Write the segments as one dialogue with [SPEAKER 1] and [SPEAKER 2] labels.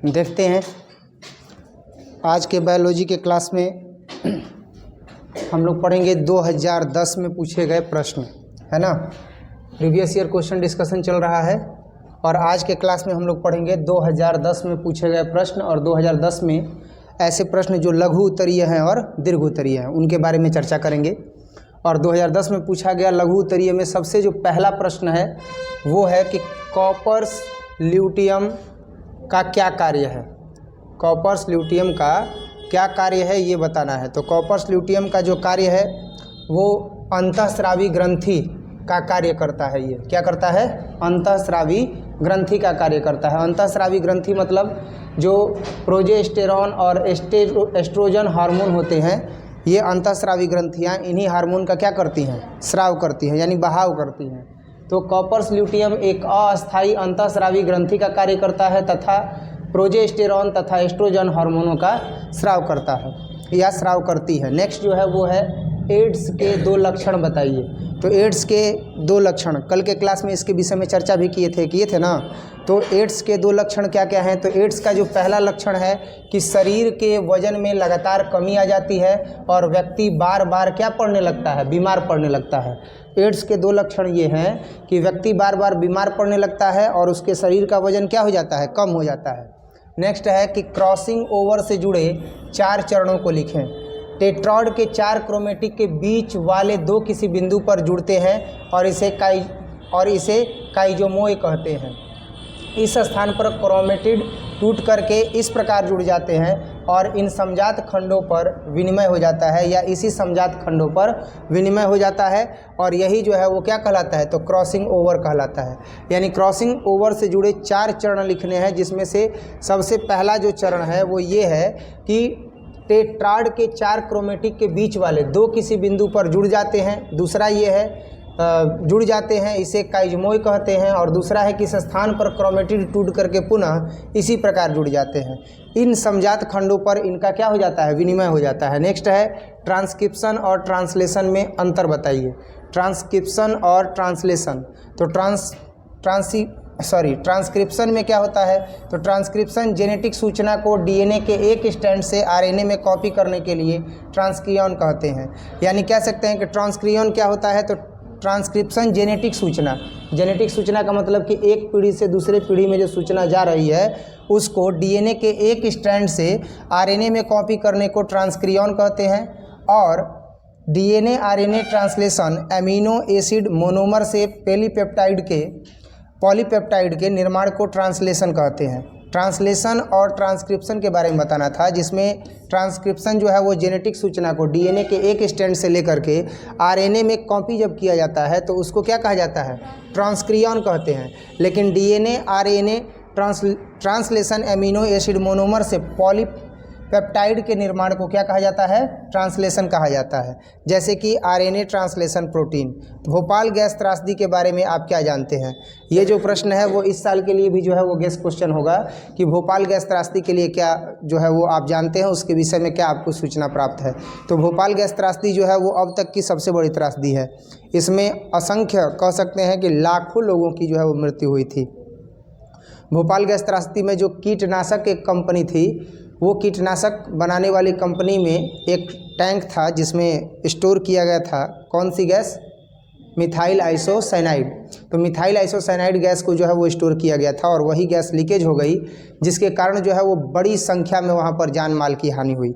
[SPEAKER 1] देखते हैं आज के बायोलॉजी के क्लास में हम लोग पढ़ेंगे 2010 में पूछे गए प्रश्न, है ना। प्रीवियस ईयर क्वेश्चन डिस्कशन चल रहा है और आज के क्लास में हम लोग पढ़ेंगे 2010 में पूछे गए प्रश्न। और 2010 में ऐसे प्रश्न जो लघु उत्तरीय हैं और दीर्घ उत्तरीय हैं उनके बारे में चर्चा करेंगे। और 2010 में पूछा गया लघु उत्तरीय में सबसे जो पहला प्रश्न है वो है कि कॉपर्स ल्यूटियम का क्या कार्य है। कॉपर्स ल्यूटियम का क्या कार्य है ये बताना है। तो कॉपर्स ल्यूटियम का जो कार्य है वो अंतःस्रावी ग्रंथि का कार्य करता है। ये क्या करता है? अंतःस्रावी ग्रंथि का कार्य करता है। अंतःस्रावी ग्रंथि मतलब जो प्रोजेस्टेरॉन और एस्ट्रोजन हार्मोन होते हैं, ये अंतःस्रावी ग्रंथियाँ इन्हीं हार्मोन का क्या करती हैं? स्राव करती हैं, यानी बहाव करती हैं। तो कॉपर्स ल्यूटियम एक अस्थायी अंतःस्रावी ग्रंथि का कार्य करता है तथा प्रोजेस्टेरॉन तथा एस्ट्रोजन हार्मोनों का स्राव करता है या स्राव करती है। नेक्स्ट जो है वो है एड्स के 2 लक्षण बताइए। तो एड्स के 2 लक्षण कल के क्लास में इसके विषय में चर्चा भी किए थे ना। तो एड्स के 2 लक्षण क्या क्या हैं? तो एड्स का जो पहला लक्षण है कि शरीर के वजन में लगातार कमी आ जाती है और व्यक्ति बार बार क्या पड़ने लगता है? बीमार पड़ने लगता है। एड्स के 2 लक्षण ये हैं कि व्यक्ति बार बार बीमार पड़ने लगता है और उसके शरीर का वजन क्या हो जाता है? कम हो जाता है। नेक्स्ट है कि क्रॉसिंग ओवर से जुड़े 4 चरणों को लिखें। टेट्रॉड के 4 क्रोमेटिक के बीच वाले 2 किसी बिंदु पर जुड़ते हैं और इसे काइजोमोय कहते हैं। इस स्थान पर क्रोमेटिड टूट करके इस प्रकार जुड़ जाते हैं और इन समजात खंडों पर विनिमय हो जाता है या इसी समजात खंडों पर विनिमय हो जाता है और यही जो है वो क्या कहलाता है? तो क्रॉसिंग ओवर कहलाता है। यानी क्रॉसिंग ओवर से जुड़े 4 चरण लिखने हैं, जिसमें से सबसे पहला जो चरण है वो ये है कि टेट्राड के 4 क्रोमेटिक के बीच वाले 2 किसी बिंदु पर जुड़ जाते हैं। दूसरा ये है जुड़ जाते हैं, इसे काइजमोय कहते हैं। और दूसरा है कि इस स्थान पर क्रोमेटिड टूट करके पुनः इसी प्रकार जुड़ जाते हैं। इन समजात खंडों पर इनका क्या हो जाता है? विनिमय हो जाता है। नेक्स्ट है ट्रांसक्रिप्शन और ट्रांसलेशन में अंतर बताइए। ट्रांसक्रिप्शन और ट्रांसलेशन। तो ट्रांसक्रिप्शन में क्या होता है? तो ट्रांसक्रिप्शन जेनेटिक सूचना को डीएनए के एक स्ट्रैंड से आरएनए में कॉपी करने के लिए ट्रांसक्रियन कहते हैं। यानी कह सकते हैं कि ट्रांसक्रियन क्या होता है? तो ट्रांसक्रिप्शन जेनेटिक सूचना का मतलब कि एक पीढ़ी से दूसरे पीढ़ी में जो सूचना जा रही है उसको डीएनए के एक स्ट्रैंड से आरएनए में कॉपी करने को ट्रांसक्रियन कहते हैं। और DNA RNA translation amino acid monomer से पॉलीपेप्टाइड के निर्माण को ट्रांसलेशन कहते हैं। ट्रांसलेशन और ट्रांसक्रिप्शन के बारे में बताना था, जिसमें ट्रांसक्रिप्शन जो है वो जेनेटिक सूचना को डीएनए के एक स्ट्रैंड से लेकर के आरएनए में कॉपी जब किया जाता है तो उसको क्या कहा जाता है? ट्रांसक्रियन कहते हैं। लेकिन DNA RNA translation amino acid monomer से पॉलीपेप्टाइड के निर्माण को क्या कहा जाता है? ट्रांसलेशन कहा जाता है। जैसे कि RNA translation protein. Bhopal gas त्रासदी के बारे में आप क्या जानते हैं? ये जो प्रश्न है वो इस साल के लिए भी जो है वो गेस्ट क्वेश्चन होगा कि भोपाल गैस त्रासदी के लिए क्या जो है वो आप जानते हैं, उसके विषय में क्या आपको सूचना प्राप्त है। तो भोपाल गैस त्रासदी जो है वो अब तक की सबसे बड़ी त्रासदी है। इसमें असंख्य कह सकते हैं कि लाखों लोगों की जो है वो मृत्यु हुई थी। भोपाल गैस त्रासदी में जो कीटनाशक एक कंपनी थी, वो कीटनाशक बनाने वाली कंपनी में एक टैंक था जिसमें स्टोर किया गया था कौन सी गैस? Methyl isocyanide. तो मिथाइल आइसोसाइनाइड गैस को जो है वो स्टोर किया गया था और वही गैस लीकेज हो गई, जिसके कारण जो है वो बड़ी संख्या में वहाँ पर जान माल की हानि हुई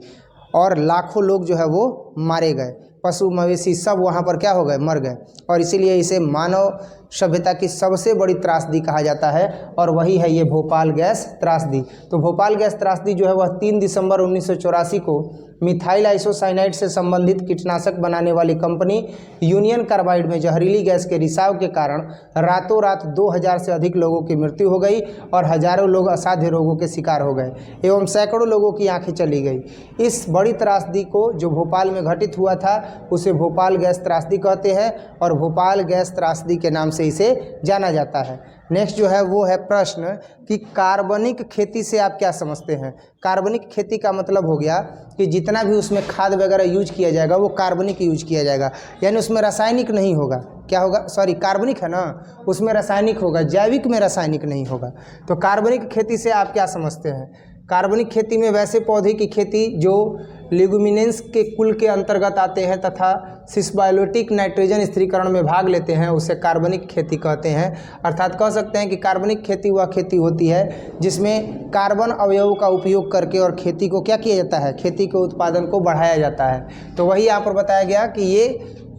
[SPEAKER 1] और लाखों लोग जो है वो मारे गए। पशु मवेशी सब वहाँ पर क्या हो गए? मर गए। और इसीलिए इसे मानव सभ्यता की सबसे बड़ी त्रासदी कहा जाता है और वही है ये भोपाल गैस त्रासदी। तो भोपाल गैस त्रासदी जो है वह 3 दिसंबर 1984 को मिथाइल आइसोसाइनाइड से संबंधित कीटनाशक बनाने वाली कंपनी यूनियन कार्बाइड में जहरीली गैस के रिसाव के कारण रातों रात 2000 से अधिक लोगों की मृत्यु हो गई और हजारों लोग असाध्य रोगों के शिकार हो गए एवं सैकड़ों लोगों की आंखें चली गई। इस बड़ी त्रासदी को जो भोपाल में घटित हुआ था उसे भोपाल गैस त्रासदी कहते हैं और भोपाल गैस त्रासदी के नाम से इसे जाना जाता है। नेक्स्ट जो है वो है प्रश्न कि कार्बनिक खेती से आप क्या समझते हैं। कार्बनिक खेती का मतलब हो गया कि जितना भी उसमें खाद वगैरह यूज किया जाएगा वो कार्बनिक यूज किया जाएगा, यानी उसमें रासायनिक नहीं होगा। क्या होगा, सॉरी कार्बनिक है ना, उसमें रासायनिक होगा, जैविक में रासायनिक नहीं होगा। तो कार्बनिक खेती से आप क्या समझते हैं। कार्बनिक खेती में वैसे पौधे की खेती जो लिगुमिनेंस के कुल के अंतर्गत आते हैं तथा सिस्बायोटिक नाइट्रोजन स्थिरीकरण में भाग लेते हैं, उसे कार्बनिक खेती कहते हैं। अर्थात कह सकते हैं कि कार्बनिक खेती वह खेती होती है जिसमें कार्बन अवयव का उपयोग करके और खेती को क्या किया जाता है, खेती के उत्पादन को बढ़ाया जाता है। तो वही यहाँ पर बताया गया कि ये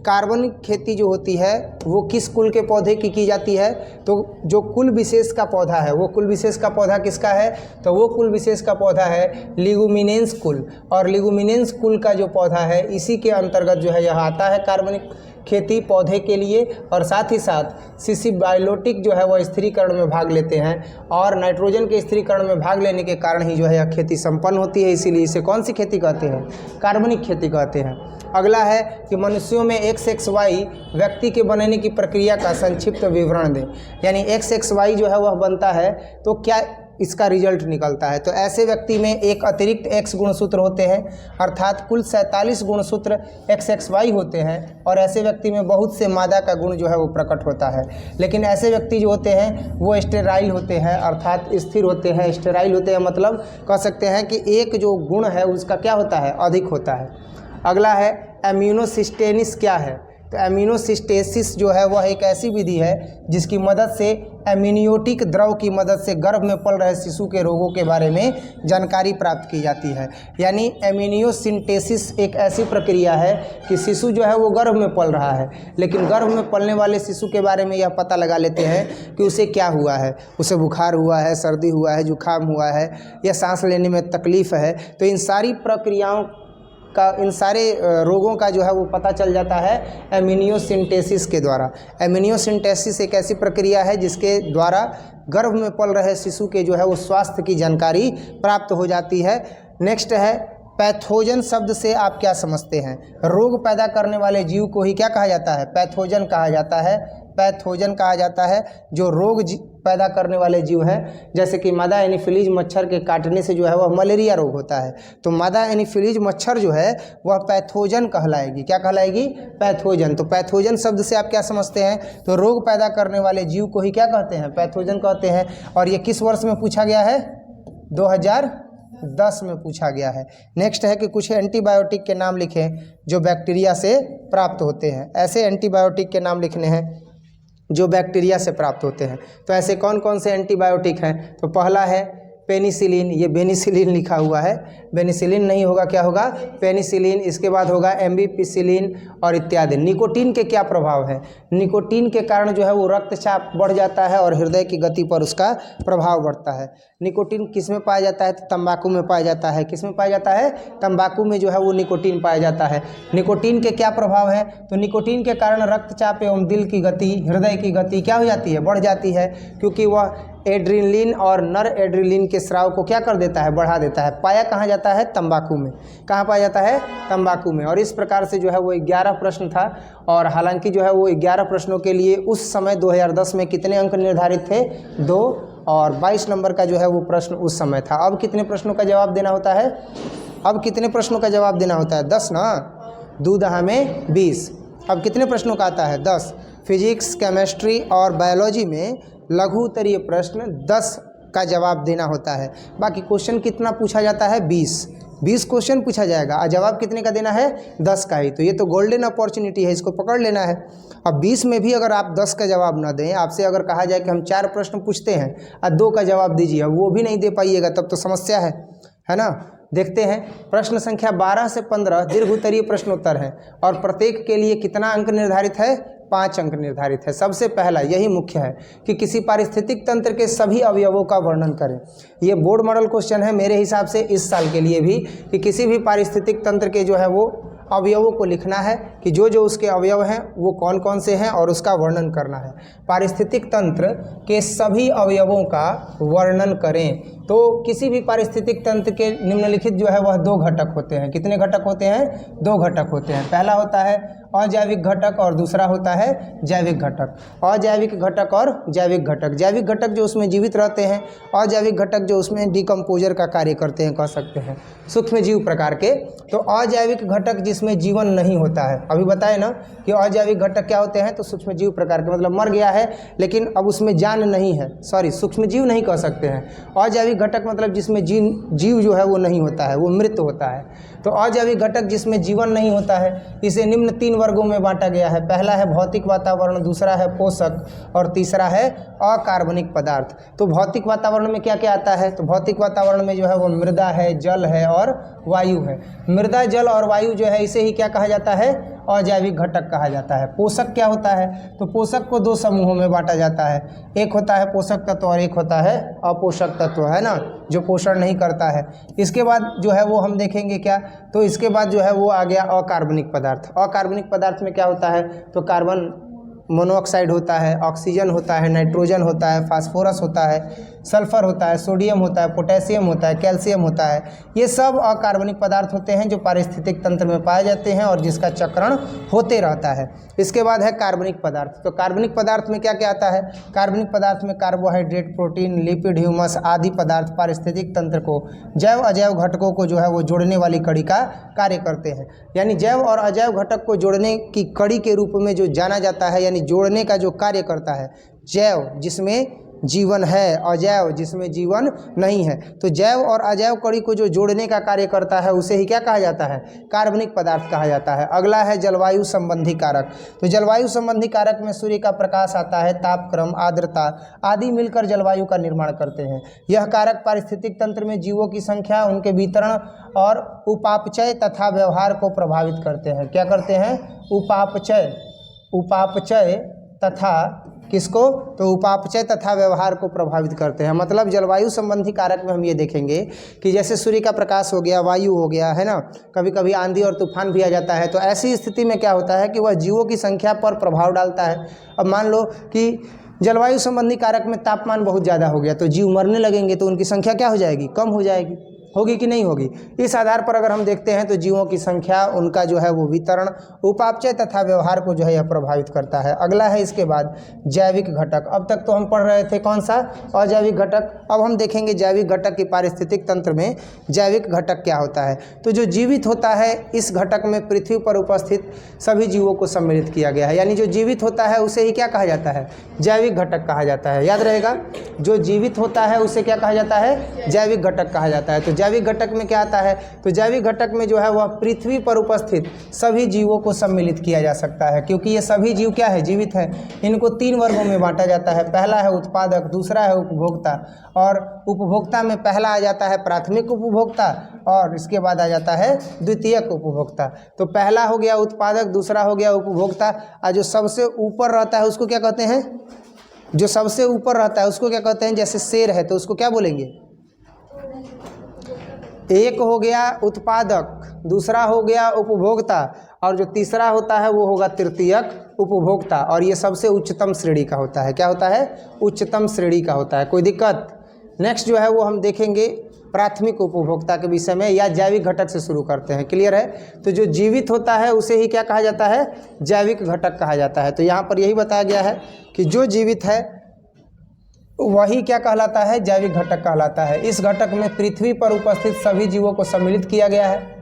[SPEAKER 1] कार्बनिक खेती जो होती है वो किस कुल के पौधे की जाती है। तो जो कुल विशेष का पौधा है, वो कुल विशेष का पौधा किसका है, तो वो कुल विशेष का पौधा है लिगुमिनेंस कुल। और लिगुमिनेंस कुल का जो पौधा है इसी के अंतर्गत जो है यह आता है कार्बनिक खेती पौधे के लिए। और साथ ही साथ सिसिबायोटिक जो है वह स्थिरीकरण में भाग लेते हैं और नाइट्रोजन के स्थिरीकरण में भाग लेने के कारण ही जो है यह खेती संपन्न होती है। इसीलिए इसे कौन सी खेती कहते हैं, कार्बनिक खेती कहते हैं। अगला है कि मनुष्यों में XXY व्यक्ति के बनने की प्रक्रिया का संक्षिप्त विवरण दें। यानी XXY जो है वह बनता है तो क्या इसका रिजल्ट निकलता है। तो ऐसे व्यक्ति में एक अतिरिक्त X गुणसूत्र होते हैं, अर्थात कुल 47 गुणसूत्र XXY होते हैं। और ऐसे व्यक्ति में बहुत से मादा का गुण जो है वो प्रकट होता है। लेकिन ऐसे व्यक्ति जो होते हैं वो स्टेराइल होते हैं, अर्थात स्थिर होते हैं। स्टेराइल होते हैं मतलब कह सकते हैं कि एक जो गुण है उसका क्या होता है, अधिक होता है। अगला है एम्यूनोसिस्टेसिस क्या है। तो एम्यूनोसिस्टेसिस जो है वह एक ऐसी विधि है जिसकी मदद से एम्नियोटिक द्रव की मदद से गर्भ में पल रहे शिशु के रोगों के बारे में जानकारी प्राप्त की जाती है। यानी एम्नियोसिंटेसिस एक ऐसी प्रक्रिया है कि शिशु जो है वो गर्भ में पल रहा है, लेकिन गर्भ में पलने वाले शिशु के बारे में यह पता लगा लेते हैं कि उसे क्या हुआ है, उसे बुखार हुआ है, सर्दी हुआ है, जुकाम हुआ है या सांस लेने में तकलीफ़ है। तो इन सारी प्रक्रियाओं का, इन सारे रोगों का जो है वो पता चल जाता है एम्नियोसिंटेसिस के द्वारा। एम्नियोसिंटेसिस एक ऐसी प्रक्रिया है जिसके द्वारा गर्भ में पल रहे शिशु के जो है वो स्वास्थ्य की जानकारी प्राप्त हो जाती है। नेक्स्ट है पैथोजन शब्द से आप क्या समझते हैं। रोग पैदा करने वाले जीव को ही क्या कहा जाता है, पैथोजन कहा जाता है। पैथोजन कहा जाता है जो रोग पैदा करने वाले जीव हैं। जैसे कि मादा एनीफिलीज मच्छर के काटने से जो है वह मलेरिया रोग होता है, तो मादा एनीफिलीज मच्छर जो है वह पैथोजन कहलाएगी। क्या कहलाएगी, पैथोजन। तो पैथोजन शब्द से आप क्या समझते हैं, तो रोग पैदा करने वाले जीव को ही क्या कहते हैं, पैथोजन कहते हैं। और ये किस वर्ष में पूछा गया है, 2010 में पूछा गया है। नेक्स्ट है कि कुछ एंटीबायोटिक के नाम लिखें जो बैक्टीरिया से प्राप्त होते हैं। ऐसे एंटीबायोटिक के नाम लिखने हैं जो बैक्टीरिया से प्राप्त होते हैं। तो ऐसे कौन कौन से एंटीबायोटिक हैं, तो पहला है पेनिसिलिन। ये बेनिसिलिन लिखा हुआ है, बेनिसिलिन नहीं होगा, क्या होगा, पेनिसिलिन। इसके बाद होगा एम्बिपिसिलिन और इत्यादि। निकोटीन के क्या प्रभाव है, निकोटीन के कारण जो है वो रक्तचाप बढ़ जाता है और हृदय की गति पर उसका प्रभाव बढ़ता है। निकोटीन किस में पाया जाता है, तो तंबाकू में पाया जाता है। किस में पाया जाता है, तंबाकू में जो है वो निकोटीन पाया जाता है। निकोटीन के क्या प्रभाव है, तो निकोटीन के कारण रक्तचाप एवं दिल की गति, हृदय की गति क्या हो जाती है, बढ़ जाती है, क्योंकि वह एड्रेनलिन और नर एड्रेनलिन के स्राव को क्या कर देता है, बढ़ा देता है। पाया कहाँ जाता है, तंबाकू में। कहाँ पाया जाता है, तंबाकू में। और इस प्रकार से जो है वो 11 प्रश्न था। और हालांकि जो है वो 11 प्रश्नों के लिए उस समय 2010 में कितने अंक निर्धारित थे, 2, और 22 नंबर का जो है वो प्रश्न उस समय था। अब कितने प्रश्नों का जवाब देना होता है, अब कितने प्रश्नों का जवाब देना होता है, 10 ना, 2 दहा में 20। अब कितने प्रश्नों का आता है, 10। फिजिक्स, केमिस्ट्री और बायोलॉजी में लघु उत्तरीय प्रश्न 10 का जवाब देना होता है। बाकी क्वेश्चन कितना पूछा जाता है, 20 क्वेश्चन पूछा जाएगा और जवाब कितने का देना है, 10 का ही। तो ये तो गोल्डन अपॉर्चुनिटी है, इसको पकड़ लेना है। अब 20 में भी अगर आप 10 का जवाब ना दें, आपसे अगर कहा जाए कि हम 4 प्रश्न पूछते हैं और 2 का जवाब दीजिए, अब वो भी नहीं दे पाइएगा, तब तो समस्या है ना। देखते हैं प्रश्न संख्या 12 से 15 दीर्घ उत्तरीय प्रश्नोत्तर है और प्रत्येक के लिए कितना अंक निर्धारित है, 5 अंक निर्धारित है। सबसे पहला यही मुख्य है कि किसी पारिस्थितिक तंत्र के सभी अवयवों का वर्णन करें। ये बोर्ड मॉडल क्वेश्चन है मेरे हिसाब से इस साल के लिए भी, कि किसी भी पारिस्थितिक तंत्र के जो है वो अवयवों को लिखना है कि जो जो उसके अवयव हैं वो कौन कौन से हैं और उसका वर्णन करना है। पारिस्थितिक तंत्र के सभी अवयवों का वर्णन करें। तो किसी भी पारिस्थितिक तंत्र के निम्नलिखित जो है वह दो घटक होते हैं। कितने घटक होते हैं? दो घटक होते हैं। पहला होता है अजैविक घटक और दूसरा होता है जैविक घटक। अजैविक घटक और जैविक घटक। जैविक घटक जो उसमें जीवित रहते हैं, अजैविक घटक जो उसमें डिकम्पोजर का कार्य करते हैं, कह सकते हैं सूक्ष्म जीव प्रकार के। तो अजैविक घटक जिसमें जीवन नहीं होता है, अभी बताए ना कि अजैविक घटक क्या होते हैं, तो सूक्ष्म जीव प्रकार के, मतलब मर गया है लेकिन अब उसमें जान नहीं है, सॉरी सूक्ष्म जीव नहीं कह सकते हैं। अजैविक घटक मतलब जिसमें जीव जो है वो नहीं होता है, वो मृत होता है। तो अजैविक घटक जिसमें जीवन नहीं होता है, इसे निम्न 3 वर्गों में बांटा गया है। पहला है भौतिक वातावरण, दूसरा है पोषक और तीसरा है अकार्बनिक पदार्थ। तो भौतिक वातावरण में क्या क्या आता है? तो भौतिक वातावरण में जो है वो मृदा है, जल है और वायु है। मृदा, जल और वायु जो है इसे ही क्या कहा जाता है? अजैविक घटक कहा जाता है। पोषक क्या होता है? तो पोषक को 2 समूहों में बांटा जाता है। एक होता है पोषक तत्व और एक होता है अपोषक तत्व, है ना, जो पोषण नहीं करता है। इसके बाद जो है वो हम देखेंगे क्या, तो इसके बाद जो है वो आ गया अकार्बनिक पदार्थ। अकार्बनिक पदार्थ में क्या होता है? तो कार्बन मोनोऑक्साइड होता है, ऑक्सीजन होता है, नाइट्रोजन होता है, फास्फोरस होता है, सल्फर होता है, सोडियम होता है, पोटेशियम होता है, कैल्शियम होता है। ये सब अकार्बनिक पदार्थ होते हैं जो पारिस्थितिक तंत्र में पाए जाते हैं और जिसका चक्रण होते रहता है। इसके बाद है कार्बनिक पदार्थ। तो कार्बनिक पदार्थ में क्या क्या आता है? कार्बनिक पदार्थ में कार्बोहाइड्रेट, प्रोटीन, लिपिड, ह्यूमस आदि पदार्थ पारिस्थितिक तंत्र को, जैव अजैव घटकों को जो है वो जोड़ने वाली कड़ी का कार्य करते हैं। यानी जैव और अजैव घटक को जोड़ने की कड़ी के रूप में जो जाना जाता है, यानी जोड़ने का जो कार्य करता है। जैव जिसमें जीवन है, अजैव जिसमें जीवन नहीं है। तो जैव और अजैव कड़ी को जो जोड़ने का कार्य करता है उसे ही क्या कहा जाता है? कार्बनिक पदार्थ कहा जाता है। अगला है जलवायु संबंधी कारक। तो जलवायु संबंधी कारक में सूर्य का प्रकाश आता है, तापक्रम, आर्द्रता आदि मिलकर जलवायु का निर्माण करते हैं। यह कारक पारिस्थितिक तंत्र में जीवों की संख्या, उनके वितरण और उपापचय तथा व्यवहार को प्रभावित करते हैं। क्या करते हैं? उपापचय तथा किसको? तो उपापचय तथा व्यवहार को प्रभावित करते हैं। मतलब जलवायु संबंधी कारक में हम ये देखेंगे कि जैसे सूर्य का प्रकाश हो गया, वायु हो गया, है ना, कभी कभी आंधी और तूफान भी आ जाता है। तो ऐसी स्थिति में क्या होता है कि वह जीवों की संख्या पर प्रभाव डालता है। अब मान लो कि जलवायु संबंधी कारक में तापमान बहुत ज़्यादा हो गया तो जीव मरने लगेंगे, तो उनकी संख्या क्या हो जाएगी? कम हो जाएगी। होगी कि नहीं होगी? इस आधार पर अगर हम देखते हैं तो जीवों की संख्या, उनका जो है वो वितरण, उपापचय तथा व्यवहार को जो है यह प्रभावित करता है। अगला है इसके बाद जैविक घटक। अब तक तो हम पढ़ रहे थे कौन सा? अजैविक घटक। अब हम देखेंगे जैविक घटक की पारिस्थितिक तंत्र में जैविक घटक क्या होता है। तो जो जीवित होता है, इस घटक में पृथ्वी पर उपस्थित सभी जीवों को सम्मिलित किया गया है। यानी जो जीवित होता है उसे ही क्या कहा जाता है? जैविक घटक कहा जाता है। याद रहेगा, जो जीवित होता है उसे क्या कहा जाता है? जैविक घटक कहा जाता है। तो जैविक घटक में क्या आता है? तो जैविक घटक में जो है वह पृथ्वी पर उपस्थित सभी जीवों को सम्मिलित किया जा सकता है, क्योंकि ये सभी जीव क्या है? जीवित है। इनको 3 वर्गों में बांटा जाता है। पहला है उत्पादक, दूसरा है उपभोक्ता, और उपभोक्ता में पहला आ जाता है प्राथमिक उपभोक्ता और इसके बाद आ जाता है द्वितीयक उपभोक्ता। तो पहला हो गया उत्पादक, दूसरा हो गया उपभोक्ता, और जो सबसे ऊपर रहता है उसको क्या कहते हैं? जो सबसे ऊपर रहता है उसको क्या कहते हैं? जैसे शेर है तो उसको क्या बोलेंगे? एक हो गया उत्पादक, दूसरा हो गया उपभोक्ता, और जो तीसरा होता है वो होगा तृतीयक उपभोक्ता, और ये सबसे उच्चतम श्रेणी का होता है। क्या होता है? उच्चतम श्रेणी का होता है। कोई दिक्कत? नेक्स्ट जो है वो हम देखेंगे प्राथमिक उपभोक्ता के विषय में, या जैविक घटक से शुरू करते हैं। क्लियर है? तो जो जीवित होता है उसे ही क्या कहा जाता है? जैविक घटक कहा जाता है। तो यहाँ पर यही बताया गया है कि जो जीवित है वही क्या कहलाता है? जैविक घटक कहलाता है। इस घटक में पृथ्वी पर उपस्थित सभी जीवों को सम्मिलित किया गया है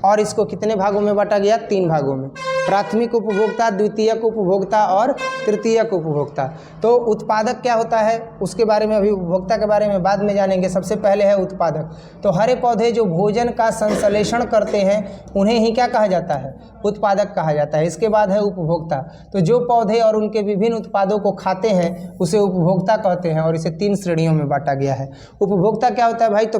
[SPEAKER 1] और इसको कितने भागों में बांटा गया? 3 भागों में। प्राथमिक उपभोक्ता, द्वितीयक उपभोक्ता और तृतीयक उपभोक्ता। तो उत्पादक क्या होता है उसके बारे में, अभी उपभोक्ता के बारे में बाद में जानेंगे। सबसे पहले है उत्पादक। तो हरे पौधे जो भोजन का संश्लेषण करते हैं उन्हें ही क्या कहा जाता है? उत्पादक कहा जाता है। इसके बाद है उपभोक्ता। तो जो पौधे और उनके विभिन्न उत्पादों को खाते हैं उसे उपभोक्ता कहते हैं, और इसे 3 श्रेणियों में बांटा गया है। उपभोक्ता क्या होता है भाई? तो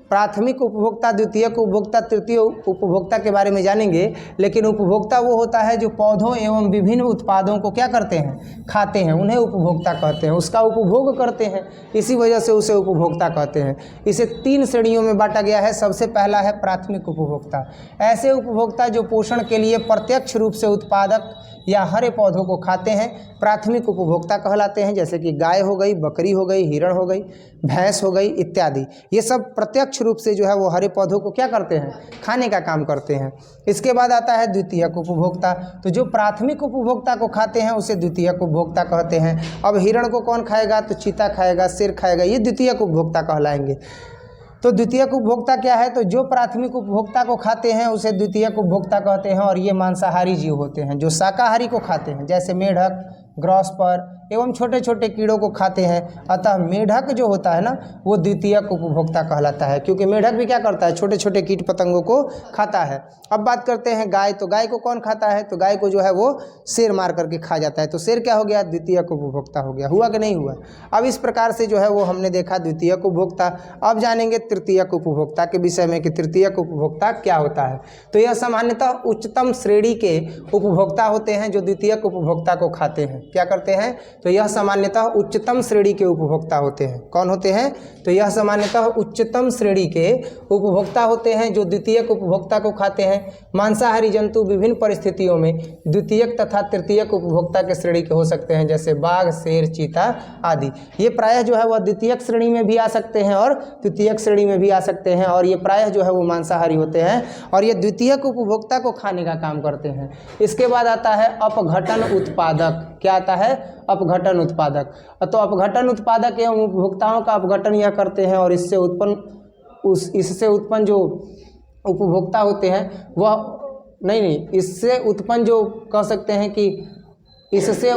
[SPEAKER 1] प्राथमिक उपभोक्ता, द्वितीयक उपभोक्ता, तृतीय उपभोक्ता के बारे में जानेंगे। लेकिन उपभोक्ता वो होता है जो पौधों एवं विभिन्न उत्पादों को क्या करते हैं? खाते हैं, उन्हें उपभोक्ता कहते हैं, उसका उपभोग करते हैं, इसी वजह से उसे उपभोक्ता कहते हैं। इसे 3 श्रेणियों में बांटा गया है। सबसे पहला है प्राथमिक उपभोक्ता। ऐसे उपभोक्ता जो पोषण के लिए प्रत्यक्ष रूप से उत्पादक या हरे पौधों को खाते हैं प्राथमिक उपभोक्ता कहलाते हैं, जैसे कि गाय हो गई, बकरी हो गई, हिरण हो गई, भैंस हो गई इत्यादि। ये सब प्रत्यक्ष रूप से जो है वो हरे पौधों को क्या करते हैं, खाने का काम करते हैं। इसके बाद आता है द्वितीयक उपभोक्ता। तो जो प्राथमिक उपभोक्ता को खाते हैं उसे द्वितीयक उपभोक्ता कहते हैं। अब हिरण को कौन खाएगा, तो चीता खाएगा, शेर खाएगा, ये द्वितीयक उपभोक्ता कहलाएंगे। तो द्वितीयक उपभोक्ता क्या है, तो जो प्राथमिक उपभोक्ता को खाते हैं उसे द्वितीयक उपभोक्ता कहते हैं। और ये मांसाहारी जीव होते हैं जो शाकाहारी को खाते हैं, जैसे मेढक, ग्रॉसपर एवं छोटे छोटे कीड़ों को खाते हैं। अतः मेढक जो होता है ना वो द्वितीयक उपभोक्ता कहलाता है, क्योंकि मेढक भी क्या करता है, छोटे छोटे कीट पतंगों को खाता है। अब बात करते हैं गाय। तो गाय को कौन खाता है, तो गाय को जो है वो शेर मार करके खा जाता है। तो शेर क्या हो गया, द्वितीयक उपभोक्ता हो गया। हुआ कि नहीं हुआ। अब इस प्रकार से जो है वो हमने देखा द्वितीयक उपभोक्ता। अब जानेंगे तृतीयक उपभोक्ता के विषय में कि तृतीयक उपभोक्ता क्या होता है। तो यह सामान्यतः उच्चतम श्रेणी के उपभोक्ता होते हैं जो द्वितीयक उपभोक्ता को खाते हैं। क्या करते हैं, तो यह सामान्यतः उच्चतम श्रेणी के उपभोक्ता होते हैं। कौन होते हैं, तो यह सामान्यतः उच्चतम श्रेणी के उपभोक्ता होते हैं जो द्वितीयक उपभोक्ता को खाते हैं। मांसाहारी जंतु विभिन्न परिस्थितियों में द्वितीयक तथा तृतीयक उपभोक्ता के श्रेणी के हो सकते हैं, जैसे बाघ, शेर, चीता आदि। ये प्रायः जो है वह द्वितीयक श्रेणी में भी आ सकते हैं और तृतीयक श्रेणी में भी आ सकते हैं। और ये प्रायः जो है वो मांसाहारी होते हैं और ये द्वितीयक उपभोक्ता को खाने का काम करते हैं। इसके बाद आता है अपघटन उत्पादक। क्या आता है, अपघटन उत्पादक। तो अपघटन उत्पादक एवं उपभोक्ताओं का अपघटन यह करते हैं और इससे उत्पन्न जो उपभोक्ता होते हैं वह इससे उत्पन्न जो कह सकते हैं कि इससे